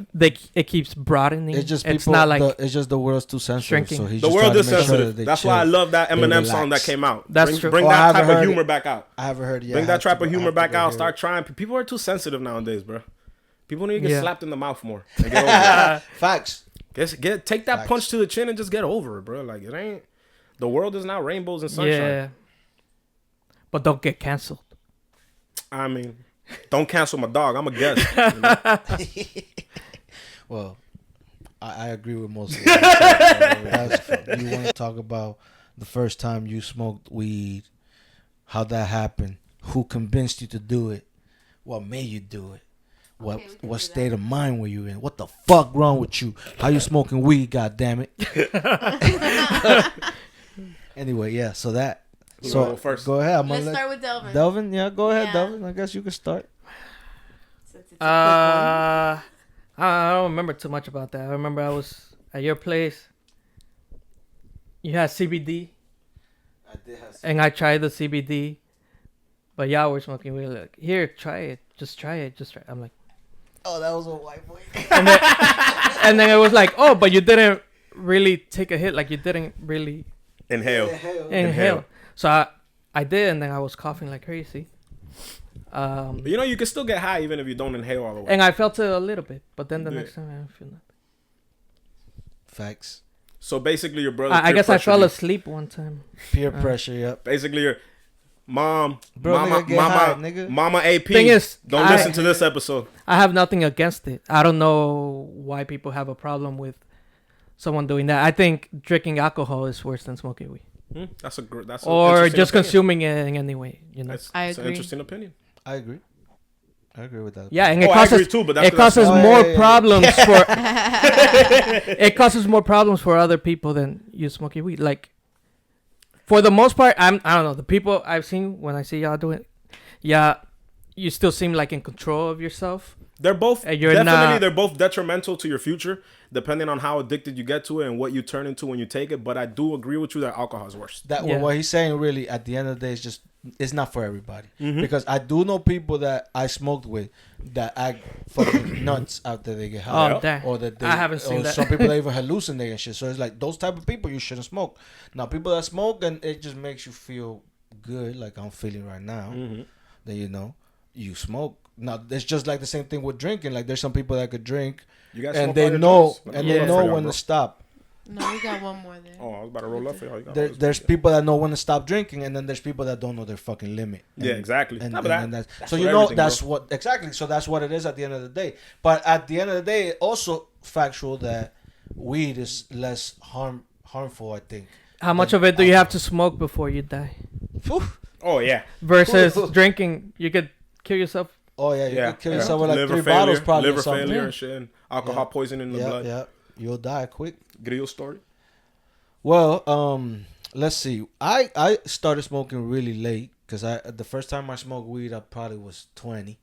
it keeps broadening. It's just it's people. not like It's just the world's too sensitive. shrinking. So he's The just world trying is to make sure sensitive. they That's why I chill. love that They Eminem song relax. that came out. That's true. Bring Oh, I that haven't type of heard humor it. back out. I haven't heard it yet. Bring I that have type to of go- I humor have to back go out. hear Start it. trying. People are too sensitive nowadays, bro. People need to get Yeah. slapped in the mouth more. And get over it. Facts. Take that Facts. punch to the chin and just get over it, bro. Like, it ain't. The world is not rainbows and sunshine. yeah. But don't get canceled. I mean, don't cancel my dog. I'm a guest. You know? Well, I agree with most of that. You want to talk about the first time you smoked weed, how that happened, who convinced you to do it, what made you do it, what Okay, we can what do state of mind were you in, what the fuck wrong with you, how you smoking weed, god damn it. Anyway, yeah, so that. Who So go first? go ahead. I'm Let's gonna start with Delvin. Delvin, yeah, go ahead, Yeah. Delvin. I guess you can start. Since it's a quick one. I don't remember too much about that. I remember I was at your place. you had CBD, I did have and I tried the CBD, but y'all were smoking weed. Like, here, try it. Just try it. Just try it. I'm like, Oh, that was a white boy. and then it was like, oh, but you didn't really take a hit. Like, you didn't really Inhale. inhale. So I did, and then I was coughing like crazy. But you know, you can still get high even if you don't inhale all the way. And I felt it a little bit, but then the Yeah. next time I didn't feel nothing. Facts. So basically, your brother. I guess I fell asleep one time. Peer pressure, yep. Basically, your mom, Bro, mama, nigga, get mama, high, nigga. mama AP. Thing is, don't listen to this episode. I have nothing against it. I don't know why people have a problem with someone doing that. I think drinking alcohol is worse than smoking weed, That's an or interesting just opinion. consuming it in any way. You know. That's I an agree. interesting opinion. I agree. I agree with that. Yeah, and Oh, it I agree causes too, but that's it causes Oh, yeah, more yeah, yeah. problems for it causes more problems for other people than you smoking weed. Like, for the most part, I don't know, the people I've seen when I see y'all do it, yeah, you still seem like in control of yourself. They're both And you're definitely not- they're both detrimental to your future, depending on how addicted you get to it and what you turn into when you take it. But I do agree with you that alcohol is worse. That Yeah. what he's saying really at the end of the day is just it's not for everybody. Mhm. Because I do know people that I smoked with that act fucking nuts after they get high. Oh, damn. Or that they, I haven't seen or that. some people that even hallucinate and shit. So it's like those type of people you shouldn't smoke. Now people that smoke and it just makes you feel good, like I'm feeling right now. Mhm. Then you smoke. Now it's just like the same thing with drinking. Like there's some people that could drink You guys and smoke they all your know joints? Let me and roll they up know for y'all, when bro. to stop. No, we got one more there. Oh, I was about to roll up for y'all. You got all There's this there's shit. people that know when to stop drinking, and then there's people that don't know their fucking limit. Yeah, exactly. And, Nah, and, but that- and that's, that's so for you know everything, that's bro. what exactly. So that's what it is at the end of the day. But at the end of the day, also factual that weed is less harmful. I think. How much of it do you have to smoke before you die? Phew. Oh yeah. Versus drinking, you could kill yourself. Oh yeah, you could kill yeah. yourself with like Liver 3 failure, bottles probably. liver or something. failure Yeah. and shit, and alcohol Yeah. poisoning in the blood. Yeah, you'll die quick. Grillo story. Well, let's see. I started smoking really late because the first time I smoked weed I probably was 20.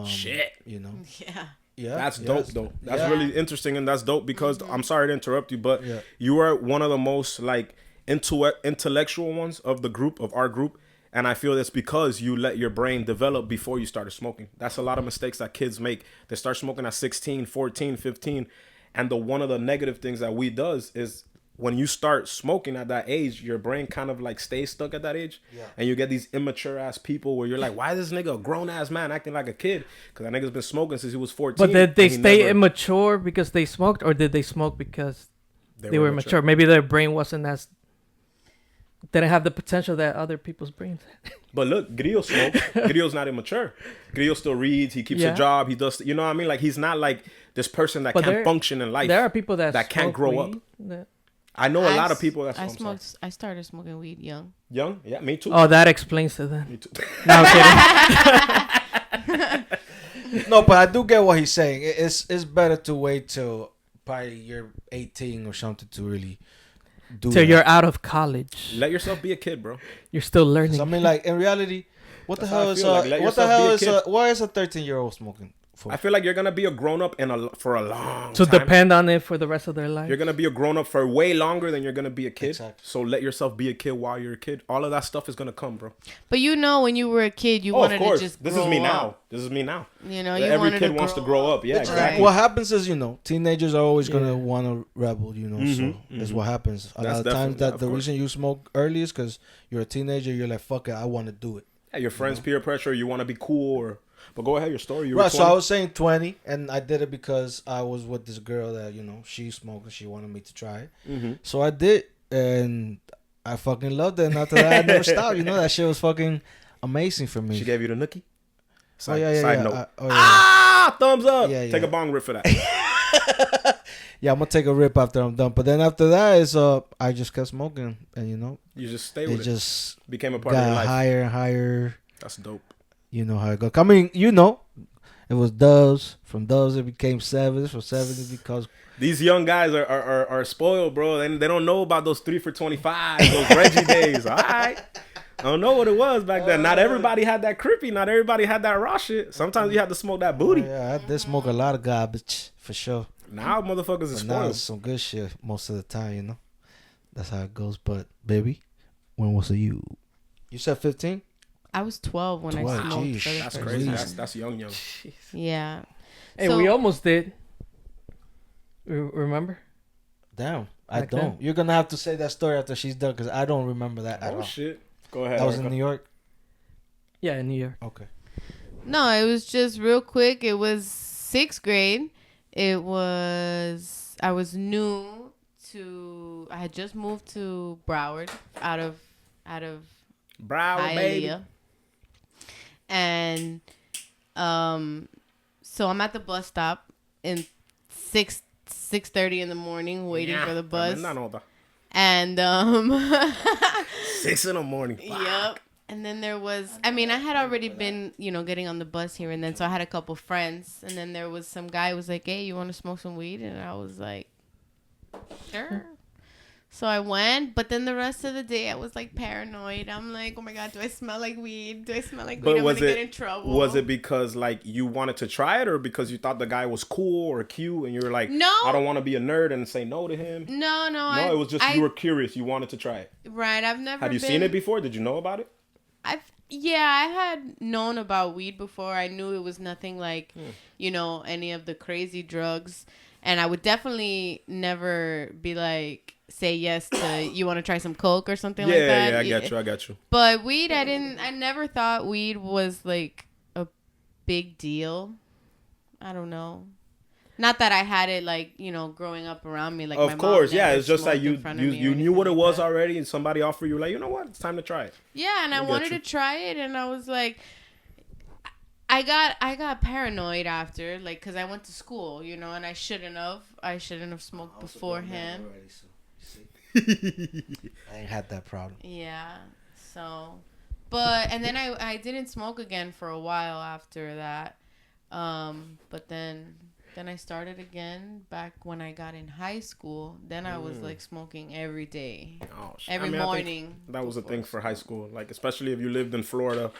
Shit. You know. Yeah. Yeah. That's yes. dope though. That's Yeah. really interesting and that's dope because I'm sorry to interrupt you, but Yeah. you are one of the most like intellectual ones of the group of our group. And I feel that's because you let your brain develop before you started smoking. That's a lot of mistakes that kids make. They start smoking at 16, 14, 15. And one of the negative things that weed does is when you start smoking at that age, your brain kind of like stays stuck at that age. Yeah. And you get these immature ass people where you're like, why is this nigga a grown ass man acting like a kid? Because that nigga's been smoking since he was 14. But did they and he stay never- immature because they smoked, or did they smoke because they were immature. mature? Maybe their brain wasn't as didn't have the potential that other people's brains had. But look, Grillo smokes. Grillo's not immature. Grillo still reads. He keeps Yeah. a job. He does. You know what I mean? Like he's not like this person that But can't there- function in life. There are people that can't smoke grow up. weed that- I know a I lot of s- people that's I I'm sorry. smoked. I started smoking weed young. Young. Yeah, me too. Oh, that explains to them. Me too. No, I'm kidding. No, but I do get what he's saying. It's better to wait till probably you're 18 or something to really do Till that. you're out of college, Let yourself be a kid, bro. you're still 'Cause learning. I mean, like in reality, what the That's how hell I is feel, like, let what the yourself hell be a is kid. why is a 13-year-old smoking for? I feel like you're gonna be a grown up for a long to time. depend on it for the rest of their life. You're gonna be a grown up for way longer than you're gonna be a kid. Exactly. So let yourself be a kid while you're a kid. All of that stuff is gonna come, bro. But you know, when you were a kid, you Oh, of wanted course. to just This grow is me up. now. This is me now. You know, you Every wanted kid to wants to grow up. Yeah, It's exactly. What happens is, teenagers are always gonna Yeah. want to rebel, so that's what happens. A That's lot of times definitely- that of the course. reason you smoke early is because you're a teenager. You're like, fuck it, I want to do it. Yeah, your friends peer pressure. You want to be cool, but go ahead. Your story. You were Right, so 20. I was saying 20, and I did it because I was with this girl that she smoked and she wanted me to try it. Mhm. So I did, and I fucking loved it. And after that, I never stopped. That shit was fucking amazing for me. She gave you the nookie. Oh yeah, yeah, Side yeah. note. Oh, yeah. Ah, thumbs up. Yeah, Take yeah. a bong rip for that. Yeah, I'm gonna take a rip after I'm done. But then after that is I just kept smoking, and You just stay it with it. just Became a part of your got life. higher and higher. That's dope. You know how it goes. I mean, it was Doves. From Doves, it became Sevens. From Sevens, it becomes These young guys are spoiled, bro. They don't know about those 3 for 25, those Reggie days. All right. I don't know what it was back then. Not everybody had that creepy. Not everybody had that raw shit. Sometimes you had to smoke that booty. Yeah, I did smoke a lot of garbage for sure. Now motherfuckers is But now spoiled. it's some good shit most of the time. That's how it goes. But baby, when was it you? You said 15. I was 12 when I 12, smoked geez. for the That's first crazy. time. That's young. Yeah. Hey, So- we almost did. Remember? Damn, I Back don't. then? You're gonna have to say that story after she's done because I don't remember that at Oh all. shit. Go ahead. That was in Erica. New York. Yeah, in New York. Okay. No, it was just real quick. It was 6th grade. I was new to. I had just moved to Broward out of Broward, baby. Hialeah. And so I'm at the bus stop in 6:30 in the morning waiting for the bus. And 6 in the morning. yep. And then there was, I mean, I had already been, getting on the bus here and then, so I had a couple friends. And then there was some guy who was like, hey, you want to smoke some weed? And I was like, sure. So I went, but then the rest of the day I was like paranoid. I'm like, oh my God, do I smell like weed? Do I smell like weed? But I'm was going to it get in trouble. was it because like you wanted to try it, or because you thought the guy was cool or cute, and you were like, No. I don't want to be a nerd and say no to him? No, No, it was just you were curious. You wanted to try it. Right, I've never Had you seen it before? Did you know about it? I had known about weed before. I knew it was nothing like, any of the crazy drugs. And I would definitely never be like, say yes to, you want to try some coke or something like that. Yeah, I got you. But weed, I never thought weed was like a big deal. I don't know. Not that I had it like, growing up around me. Like Of my course, mom yeah. never It's just that smoked you in front of me or knew anything what it like was that. already, and somebody offered you, like, you know what, it's time to try it. Yeah, and I get wanted you. to try it, and I was like, I got paranoid after, like, because I went to school, and I shouldn't have smoked beforehand. I ain't had that problem. Yeah, so, and then I didn't smoke again for a while after that, but then I started again back when I got in high school. Then I was like smoking every day, Oh, shit. every I think morning. that was a thing for high school, like especially if you lived in Florida.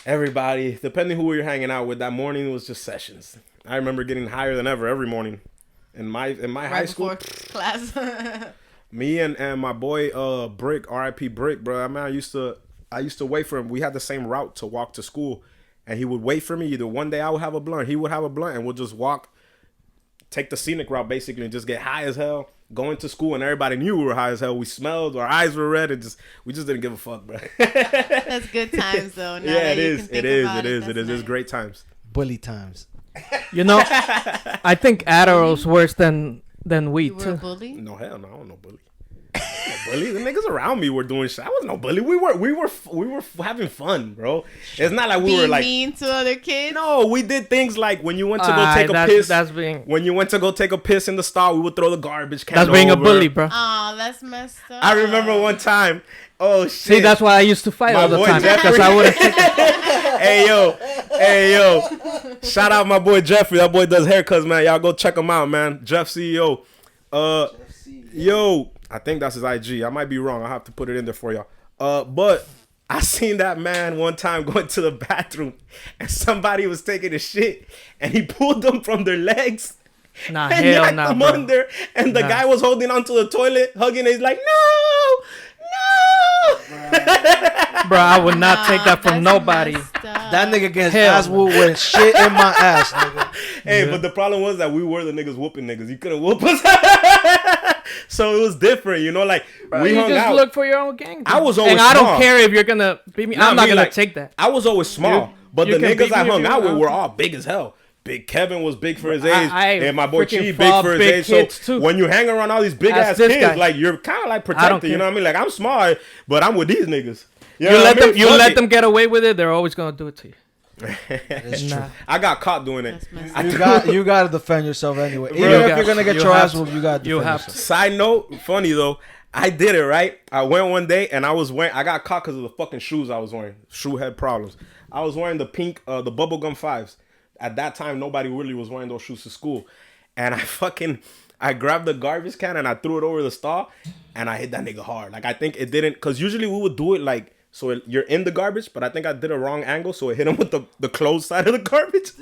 Everybody, depending who you're hanging out with, that morning was just sessions. I remember getting higher than ever every morning in my Right high school. before class. Me and my boy Brick, R.I.P. Brick, bro. I mean, I used to wait for him. We had the same route to walk to school, and he would wait for me. Either one day I would have a blunt, he would have a blunt, and we'll just walk, take the scenic route basically, and just get high as hell. Going to school, and everybody knew we were high as hell. We smelled, our eyes were red, and we just didn't give a fuck, bro. That's good times though. Now Yeah, that you can think about it is. that's It's nice. great times. Bully times. I think Adderall's worse than weed You were a too. bully? No, hell no, I wasn't no bully. No bully. The niggas around me were doing shit. I was no bully. We were having fun, bro. It's not like we Being were like mean to other kids? no. We did things like when you went to go take a piss. That's being When you went to go take a piss in the stall, we would throw the garbage can. that's being a over. bully, bro. Oh, that's messed up. I remember one time. Oh shit! See, that's why I used to fight My all the boy time Jeffrey. because I would have. Hey yo! Shout out my boy Jeffrey. That boy does haircuts, man. Y'all go check him out, man. Jeff CEO. Yo, I think that's his IG. I might be wrong. I'll have to put it in there for y'all. But I seen that man one time going to the bathroom, and somebody was taking a shit, and he pulled them from their legs. Nah, And hell knocked nah, them bro. under, and the Nah. guy was holding onto the toilet, hugging. He's like, no. Bro, I would not take that Nah, from that's nobody. messed up. That nigga gets Hell ass whooped with shit in my ass, nigga. Hey, but the problem was that we were the niggas whooping niggas. You couldn't whoop us. So it was different, like Bro, we you hung just out. look for your own gang. I was and always I don't small. care if you're gonna beat me. Nah, I'm not me, gonna like, take that. I was always small, but you the can niggas beat I me if hung you out with want. were all big as hell. Big Kevin was big for his age, I and my boy freaking Chi big fought for his big age. kids, So too. when you hang around all these big Ask ass this kids, guy. like you're kind of like don't protected. You care. know what I mean? Like I'm small, but I'm with these niggas. You know what let I mean? them. You Fuck let it. them get away with it. They're always gonna do it to you. It's Nah. true. I got caught doing it. That's messed I up. You got to defend yourself anyway. Even Bro, if you're gonna get you your have ass to. whooped, you got to. You have to. Side note, funny though, I did it right. I went one day and I got caught because of the fucking shoes I was wearing. Shoe head problems. I was wearing the pink, the bubblegum 5s. At that time, nobody really was wearing those shoes to school. And I grabbed the garbage can and I threw it over the stall and I hit that nigga hard. Like I think it didn't, because usually we would do it like, so you're in the garbage, but I think I did a wrong angle, so it hit him with the closed side of the garbage.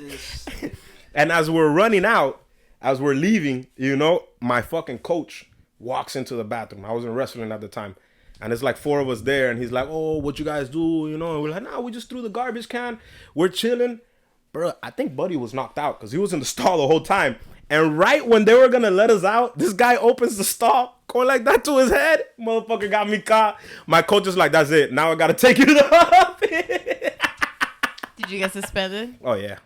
And as we're running out, as we're leaving, my fucking coach walks into the bathroom. I was in wrestling at the time. And it's like 4 of us there. And he's like, oh, what you guys do? You know, and we're like, nah, we just threw the garbage can. We're chilling. Bro, I think Buddy was knocked out because he was in the stall the whole time. And right when they were going to let us out, this guy opens the stall, going like that to his head. Motherfucker got me caught. My coach is like, that's it. Now I got to take you to the office. Did you get suspended? Oh, yeah.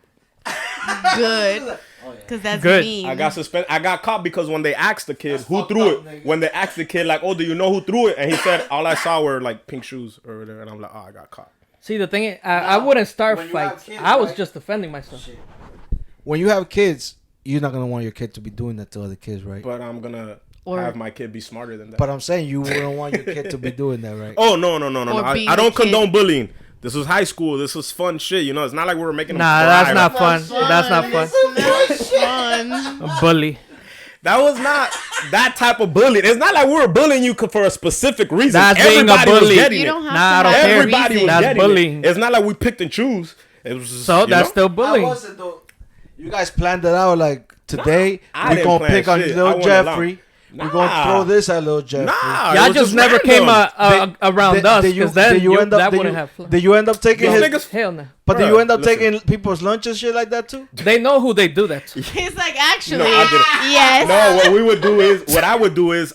Good. Because that's Good. mean. I got suspended. I got caught because when they asked the kid who threw it, when they asked the kid, like, oh, do you know who threw it? And he said, all I saw were like pink shoes or whatever. And I'm like, oh, I got caught. See, the thing is, I wouldn't start when you have fights. kids, I was right? just defending myself. When you have kids, you're not gonna want your kid to be doing that to other kids, right? But I'm going to have my kid be smarter than that. But I'm saying you wouldn't want your kid to be doing that, right? Oh, no. Or being I a don't kid. condone bullying. This was high school. This was fun shit. You know, it's not like we were making them Nah, cry. that's not fun. That's not fun. That's fun. A bully. That was not that type of bullying. It's not like we were bullying you for a specific reason. That's being a Everybody was bully. getting You it. don't have Nah, I to don't have care. a Everybody reason. was That's getting bullying. it. It's not like we picked and choose. It was just, So you that's know? still bullying. How was it though? You guys planned it out like today. I We're didn't gonna plan pick on shit. I little went Jeffrey. along. We're gonna throw this at little Jeffrey. Nah, it Y'all was just never random. came around us because then that wouldn't have fun. Did you end up taking These his? niggas- Hell no. But did Bruh, you end up listen. taking people's lunch and shit like that too? They know who they do that to. He's like, actually, No, I didn't. yes. No, what I would do is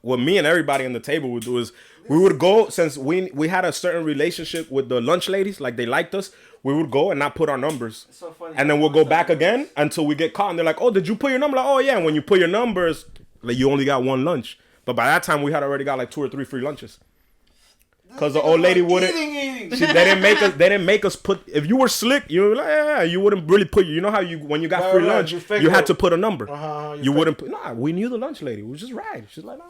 what me and everybody on the table would do is we would go, since we had a certain relationship with the lunch ladies, like they liked us, we would go and not put our numbers. So funny. And then we'll go back again until we get caught. And they're like, oh, did you put your number? Like, oh, yeah. And when you put your numbers, like you only got one lunch. But by that time, we had already got like 2 or 3 free lunches. Because the old lady wouldn't. They didn't make us put. If you were slick, you were like, yeah, you wouldn't really put. You know how when you got Right, free right, lunch, you you figure- had to put a number. You You wouldn't put. Nah, we knew the lunch lady. We just rag. She's like, nah.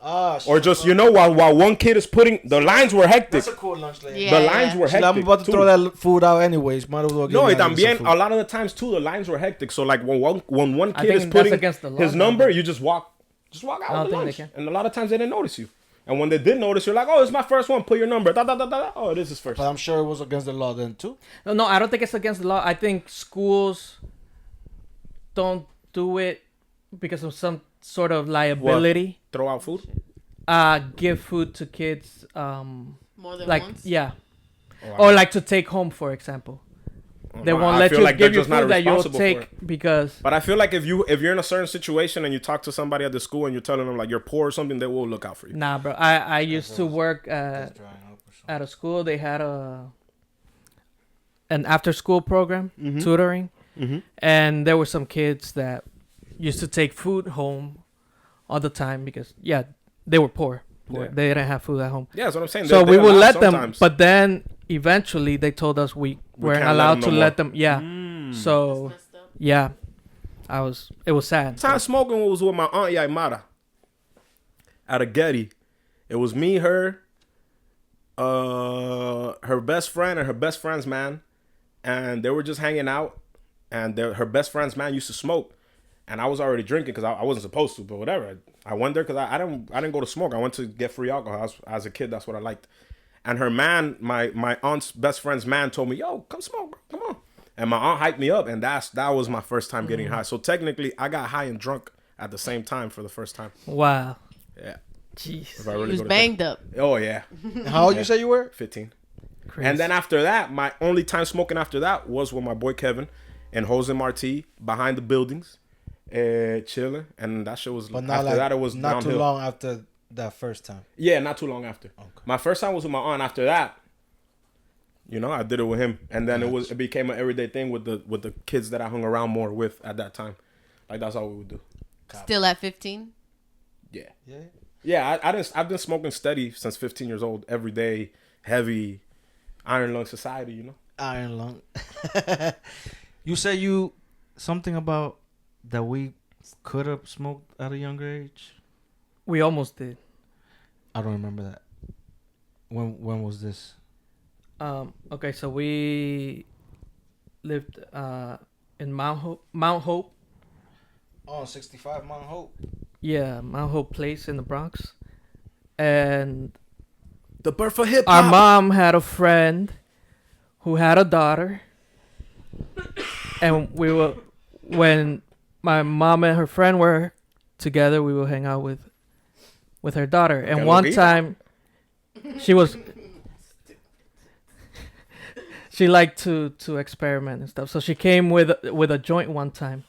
Ah, Or just while one kid is putting, the lines were hectic. That's a cool lunch lady. Yeah. The lines were She's like, hectic. I'm about to too. throw that food out anyways. Might as well give No, me y también some a food. lot of the times too, the lines were hectic. So like when one I kid think is that's putting against the law, his no, number, but- you just walk I out don't with think lunch. they can. And a lot of times they didn't notice you. And when they did notice, you're like, oh, it's my first one. Put your number. Da, da, da, da. Oh, this is first. But I'm sure it was against the law then too. No, I don't think it's against the law. I think schools don't do it because of some sort of liability. Throw out food. Give food to kids. More than Like once. yeah, Oh, or like to take home, for example. They won't I let feel you like they're give you just not food that you'll responsible for take it. because But I feel like if you're in a certain situation and you talk to somebody at the school and you're telling them like you're poor or something, they will look out for you. nah, bro. I used to work That's drying up or something. at a school. They had an after school program, Mm-hmm. tutoring, and there were some kids that used to take food home all the time because they were poor. Yeah. They didn't have food at home. Yeah, that's what I'm saying. So They we would allow let them, sometimes. but then eventually they told us we weren't can't let allowed them to no let more. them. Yeah. Mm. So Messed up. yeah, it was sad. Time smoking was with my aunt Yaimara at a Getty. It was me, her best friend, and her best friend's man, and they were just hanging out. And her best friend's man used to smoke, and I was already drinking because I wasn't supposed to, but whatever. I went there because I didn't go to smoke. I went to get free alcohol. As a kid, that's what I liked. And her man, my aunt's best friend's man, told me, "Yo, come smoke, bro. Come on." And my aunt hyped me up, and that was my first time getting high. So technically, I got high and drunk at the same time for the first time. Wow. Yeah. Jeez. If I He really was go to banged up. Oh yeah, How old you say you were? 15. Crazy. And then after that, my only time smoking after that was with my boy Kevin and Jose Marti behind the buildings, chilling. And that shit was But after not that it was not downhill. too long after that first time. Yeah, not too long after. Okay. My first time was with my aunt. After that, I did it with him, and then it became an everyday thing with the kids that I hung around more with at that time. Like that's all we would do. Still at 15? Yeah. Yeah. Yeah, I've been smoking steady since 15 years old, every day, heavy, iron lung society, Iron lung. You said something about that we could have smoked at a younger age. we almost did. I don't remember that. When was this? Okay, so we lived in Mount Hope. Oh, 65 Mount Hope. Yeah, Mount Hope Place in the Bronx. And The birth of hip our hop. mom had a friend who had a daughter. And when my mom and her friend were together, we would hang out with her daughter. And Okay, one Loki. time, she was she liked to experiment and stuff. So she came with a joint one time,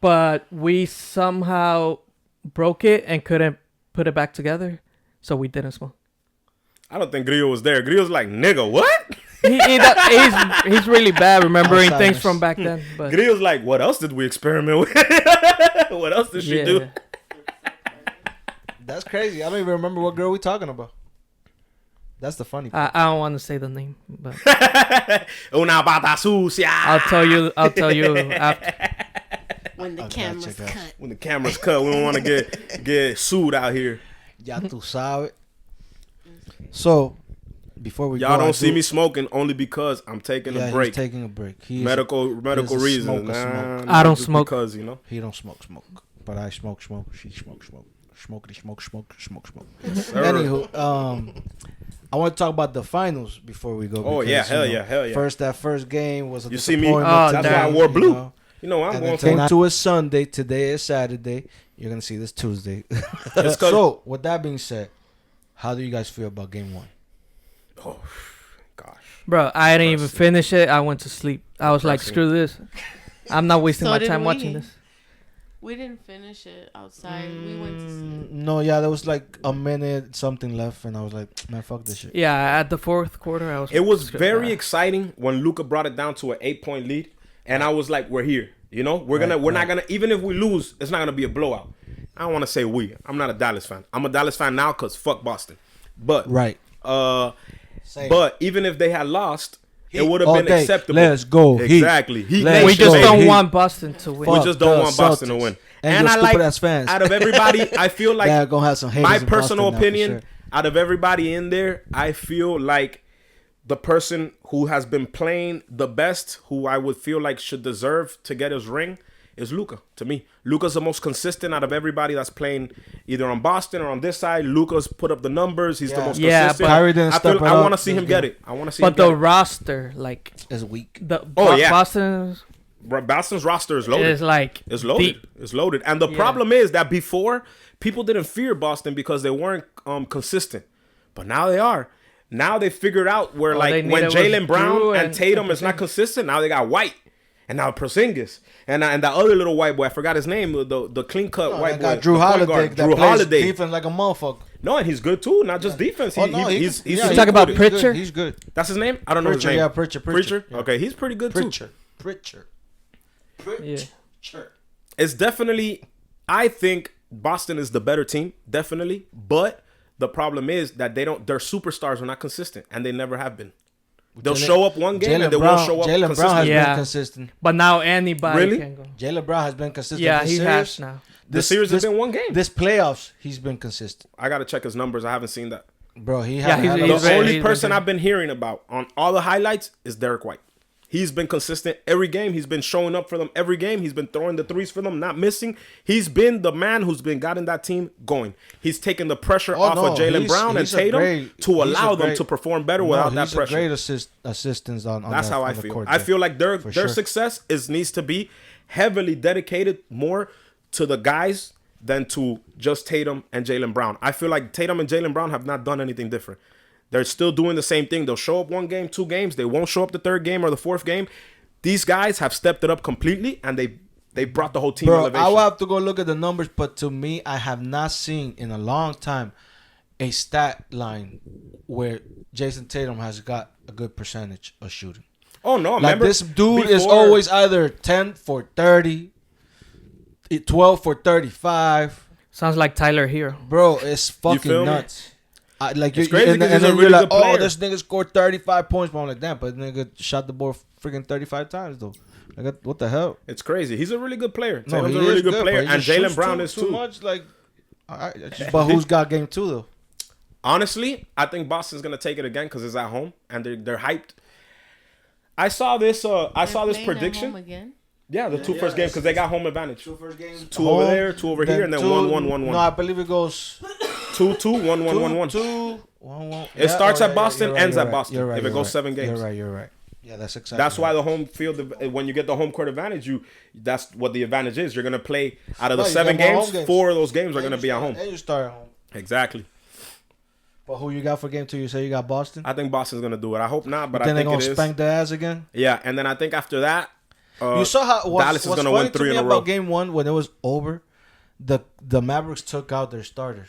but we somehow broke it and couldn't put it back together, so we didn't smoke. I don't think Grillo was there. Grillo's like, nigga, what? He's really bad remembering things Alzheimer's. from back then. But Grillo's like, what else did we experiment with? What else did she do? That's crazy. I don't even remember what girl we talking about. That's the funny part. I don't want to say the name, but Una pata sucia. I'll tell you after. When the Okay, camera's check it out. cut. When the camera's cut, we don't want to get sued out here. Ya tú sabes. So, before we Y'all go, don't see me smoking only because I'm taking a break. He's taking a break. He's medical he's a reasons. smoker. I don't just smoke. because, you know. He don't smoke. But I smoke. She smoke. Smoke. Sir. Anywho, I want to talk about the finals before we go. Oh, because, yeah, hell you know, yeah. that first game was a You see me? disappointment. Oh, That's damn. why I wore blue. You know? You know, I'm And going it for came to a Sunday. Today is Saturday. You're gonna see this Tuesday. It's 'cause- So, with that being said, how do you guys feel about game one? Oh, gosh. Bro, I didn't even finish it. I went to sleep. I was like, Depressing. screw this. I'm not wasting So my did time we. watching this. We didn't finish it outside. We went to sleep. No, yeah, there was like a minute something left, and I was like, man, fuck this shit. Yeah, at the fourth quarter, I was. It was screwed. very exciting when Luka brought it down to an 8-point lead, and I was like, "We're here." You know, we're not gonna. Even if we lose, it's not gonna be a blowout. I don't want to say we. I'm not a Dallas fan. I'm a Dallas fan now because fuck Boston. But Right. But even if they had lost, it would have all been day. acceptable. Let's go. Heat. Exactly. Heat Let's Nation, We just go. don't Heat. want Boston to win. We Fuck just don't the want Boston to Celtics. win. And your I like stupid-ass fans. out of everybody, I feel like They're gonna have some haters my in personal Boston now, for opinion, sure. out of everybody in there, I feel like the person who has been playing the best, who I would feel like should deserve to get his ring, is Luka. To me, Luka's the most consistent out of everybody that's playing either on Boston or on this side. Luka's put up the numbers. He's the Yeah. most Yeah, consistent. but Kyrie didn't step it I up want to see this him get game. it. I want to see But him get the it. roster, like It's weak. Yeah. Boston Boston's roster is loaded. is like It's loaded. deep. It's loaded. And the Yeah. problem is that before, people didn't fear Boston because they weren't consistent. But now they are. Now they figured out where, All they like, when needed was Jalen Brown Drew and and Tatum is not consistent, now they got White. And now Porzingis. And that other little white boy, I forgot his name, the clean-cut white boy. got Drew the point Holiday. guard, That Drew plays Holiday. defense like a motherfucker. No, and he's good, too. Not just defense. Oh, no, He's yeah, You talk about he's Pritchard? good. He's good. That's his name? I don't know his Pritchard, name. yeah, Pritchard. Yeah. Okay, he's pretty good, too. Pritchard. Yeah. It's definitely, I think Boston is the better team, definitely. But the problem is that their superstars are not consistent, and they never have been. They'll show up one game and they won't show up Jalen Brown has consistently. Yeah. been consistent. But now anybody Really? can go. Jalen Brown has been consistent. Yeah, This he series, has now. The series has been one game. This playoffs, he's been consistent. I got to check his numbers. I haven't seen that. Bro, he Yeah, had he's- a he's The been- only he's person been- I've been hearing about on all the highlights is Derek White. He's been consistent every game. He's been showing up for them every game. He's been throwing the threes for them, not missing. He's been the man who's been gotten that team going. He's taken the pressure off of Jalen Brown and Tatum to allow them to perform better without that pressure. He's a great assistance on That's that, how I on the feel. court I there. feel like their For sure. success needs to be heavily dedicated more to the guys than to just Tatum and Jalen Brown. I feel like Tatum and Jalen Brown have not done anything different. They're still doing the same thing. They'll show up one game, 2 games. They won't show up the 3rd game or the 4th game. These guys have stepped it up completely, and they brought the whole team Bro, elevation. I will have to go look at the numbers, but to me, I have not seen in a long time a stat line where Jason Tatum has got a good percentage of shooting. Oh, no. Like, Remember, this dude is before- always either 10 for 30, 12 for 35. Sounds like Tyler Hero. Bro, it's feel fucking me? nuts. Like It's you, crazy and 'cause then he's a you're really like, good player. oh, this nigga scored 35 points. But I'm like, damn, but nigga shot the ball freaking 35 times though. Like, what the hell? It's crazy. He's a really good player. No, Tatum's he a really is good player, but he and just Jalen shoots Brown is too. much. Like, but who's got game 2 though? Honestly, I think Boston's gonna take it again because it's at home and they're hyped. I saw this. I saw this They're playing at prediction. home again? Yeah, the 2 first games because they got home advantage. 2 first games. 2 over there, 2 over here, and then 1-1-1-1. No, I believe it goes 2-2, 1-1-1-1. 2, 1-1. It starts Yeah, at Boston, you're right, ends you're at right, Boston. you're right, If it you're goes right. 7 games. You're right. Yeah, that's exactly. That's why the home field, when you get the home court advantage, that's what the advantage is. You're gonna play out of the 7 games, 4 of those games are gonna be at home. And you start at home. Exactly. But who you got for game 2? You say you got Boston. I think Boston's gonna do it. I hope not, but I then think they're it gonna is. spank their ass again. Yeah, and then I think after that, You saw how Dallas is gonna win 3 in a row. About game 1 when it was over. The Mavericks took out their starters,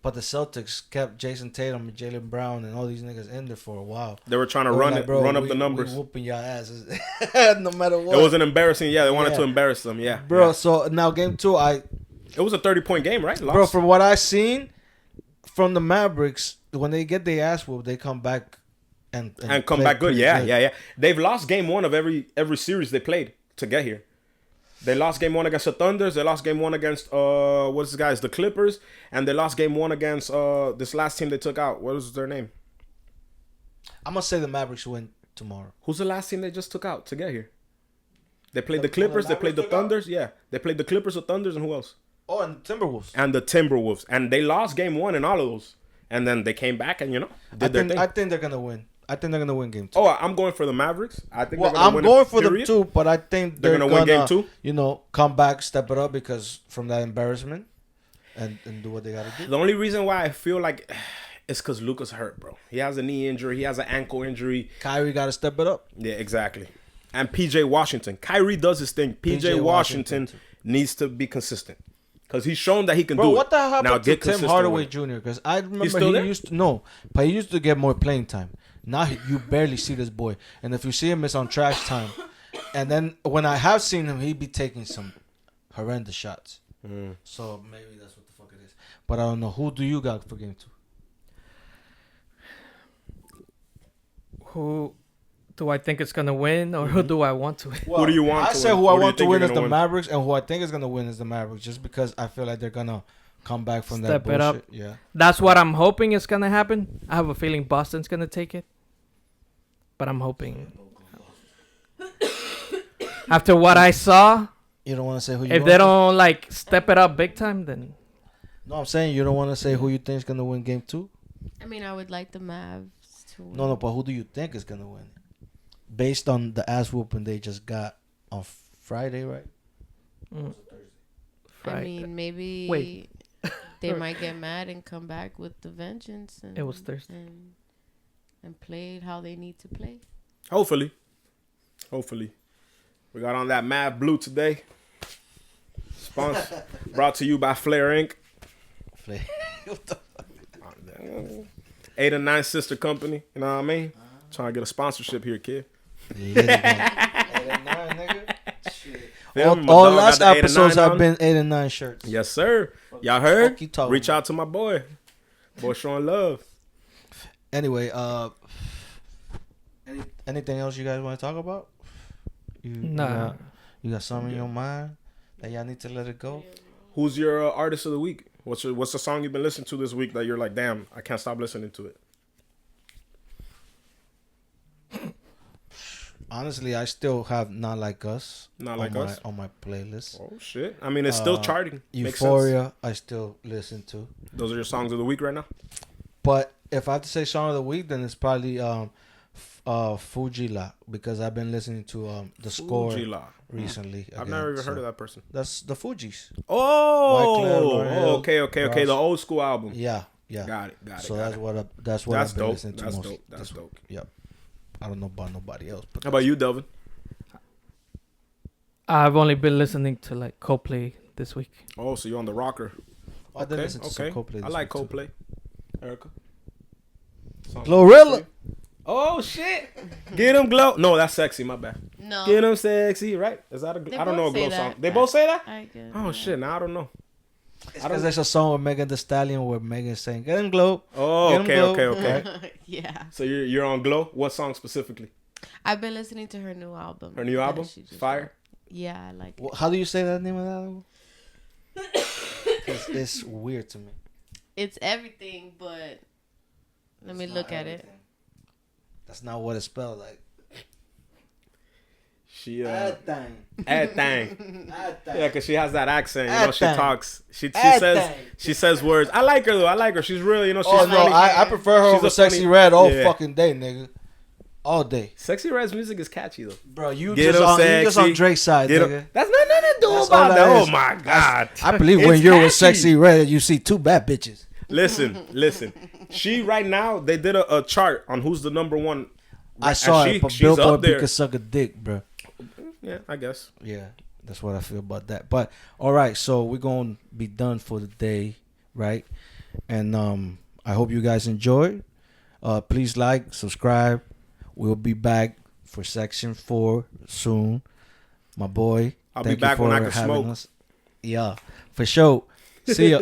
but the Celtics kept Jason Tatum and Jaylen Brown and all these niggas in there for a while. They were trying to run up the numbers. We whooping your asses, no matter what. It wasn't embarrassing. Yeah, they wanted to embarrass them. Yeah, bro. Yeah. So now game 2, it was a 30-point game, right? Lost. Bro, from what I seen from the Mavericks, when they get their ass whooped, they come back and come back good. Yeah. They've lost game 1 of every series they played to get here. They lost game 1 against the Thunders. They lost game 1 against what's this guys? The Clippers. And they lost game 1 against this last team they took out. What was their name? I'm gonna say the Mavericks win tomorrow. Who's the last team they just took out to get here? They played the Clippers. They played the Thunders. Yeah, they played the Clippers, the Thunders, and who else? Oh, and the Timberwolves. And the Timberwolves. And they lost game 1 in all of those. And then they came back and did their thing. I think they're gonna win. I think they're gonna win game 2. Oh, I'm going for the Mavericks. I think. Well, I'm going for them too, but I think they're gonna win game 2. Come back, step it up because from that embarrassment, and do what they gotta do. The only reason why I feel like it's because Luka's hurt, bro. He has a knee injury. He has an ankle injury. Kyrie gotta step it up. Yeah, exactly. And PJ Washington. Kyrie does his thing. PJ Washington needs to be consistent. Because he's shown that he can do it. Bro, what the hell happened to Tim Hardaway with Jr.? Because I remember he used to get more playing time. Now you barely see this boy. And if you see him, it's on trash time. And then when I have seen him, he be taking some horrendous shots. So maybe that's what the fuck it is. But I don't know. Who do you got for game 2? Who do I think is gonna win, or who do I want to win? Well, who do you want? I say who I want to win is the Mavericks, and who I think is gonna win is the Mavericks, just because I feel like they're gonna come back from that bullshit. Step it up. Yeah, that's what I'm hoping is gonna happen. I have a feeling Boston's gonna take it, but I'm hoping. After what I saw, you don't want to say who you. If they don't like step it up big time, then. No, I'm saying you don't want to say who you think is gonna win game 2. I mean, I would like the Mavs to win. No, but who do you think is gonna win? Based on the ass whooping they just got on Friday, right? I mean, maybe they might get mad and come back with the vengeance. And, it was Thursday. And played how they need to play. Hopefully. We got on that Mav Blue today. Brought to you by Flair Inc. What the fuck? 8 and 9 sister company. You know what I mean? Trying to get a sponsorship here, kid. All last episodes have been 8 and 9 shirts. Yes, sir. Y'all heard? Reach out to my boy. Boy showing love. Anyway, anything else you guys want to talk about? Nah. You got something in your mind that y'all need to let it go? Who's your artist of the week? What's the song you've been listening to this week that you're like, damn, I can't stop listening to it? Honestly, I still have Not Like Us. Not Like Us? On my playlist. Oh, shit. I mean, it's still charting. Euphoria, I still listen to. Those are your songs of the week right now? But if I have to say song of the week, then it's probably Fujila, because I've been listening to the score recently. I've never even heard of that person. That's the Fugees. Oh, okay. The old school album. Yeah. Got it. So that's what I've been listening to most. That's dope. Yep. I don't know about nobody else. But how about you, Delvin? I've only been listening to like Coldplay this week. Oh, so you're on the rocker. I did listen to some Coldplay. I like Coldplay. Erika. Glorilla. Oh shit! Get him glow. No, that's sexy. My bad. No. Get him sexy. Right? Is that I don't know a glow song. They both say that. I guess. Oh shit! Now I don't know. Because there's a song with Megan Thee Stallion where Megan's saying, "Get him glow." Oh, okay. Yeah. So you're on glow. What song specifically? I've been listening to her new album. Her new album? Fire. Yeah, I like it. How do you say that name of that album? It's weird to me. It's everything, but let me look at it. That's not what it's spelled like. She thing. Yeah, because she has that accent. You know, she talks. She says words. I like her though. She's really, she's I prefer her over Sexy Red all fucking day, nigga. all day. Sexy Red's music is catchy though. Bro, you Get just up, on sexy. Drake's side, Get nigga. up. That's not nothing to do That's about all that. that Oh is. my god. I believe when It's you're with catchy. Sexy Red, you see two bad bitches. Listen. She right now they did a chart on who's the number one. I saw and it, but she's Billboard up there. could suck a dick, bro. Yeah, I guess. Yeah, that's what I feel about that. But all right, so we're gonna be done for the day, right? And I hope you guys enjoyed. Please like, subscribe. We'll be back for section 4 soon. My boy. I'll be thank you back when for I can having smoke. us. Yeah, for sure. See ya.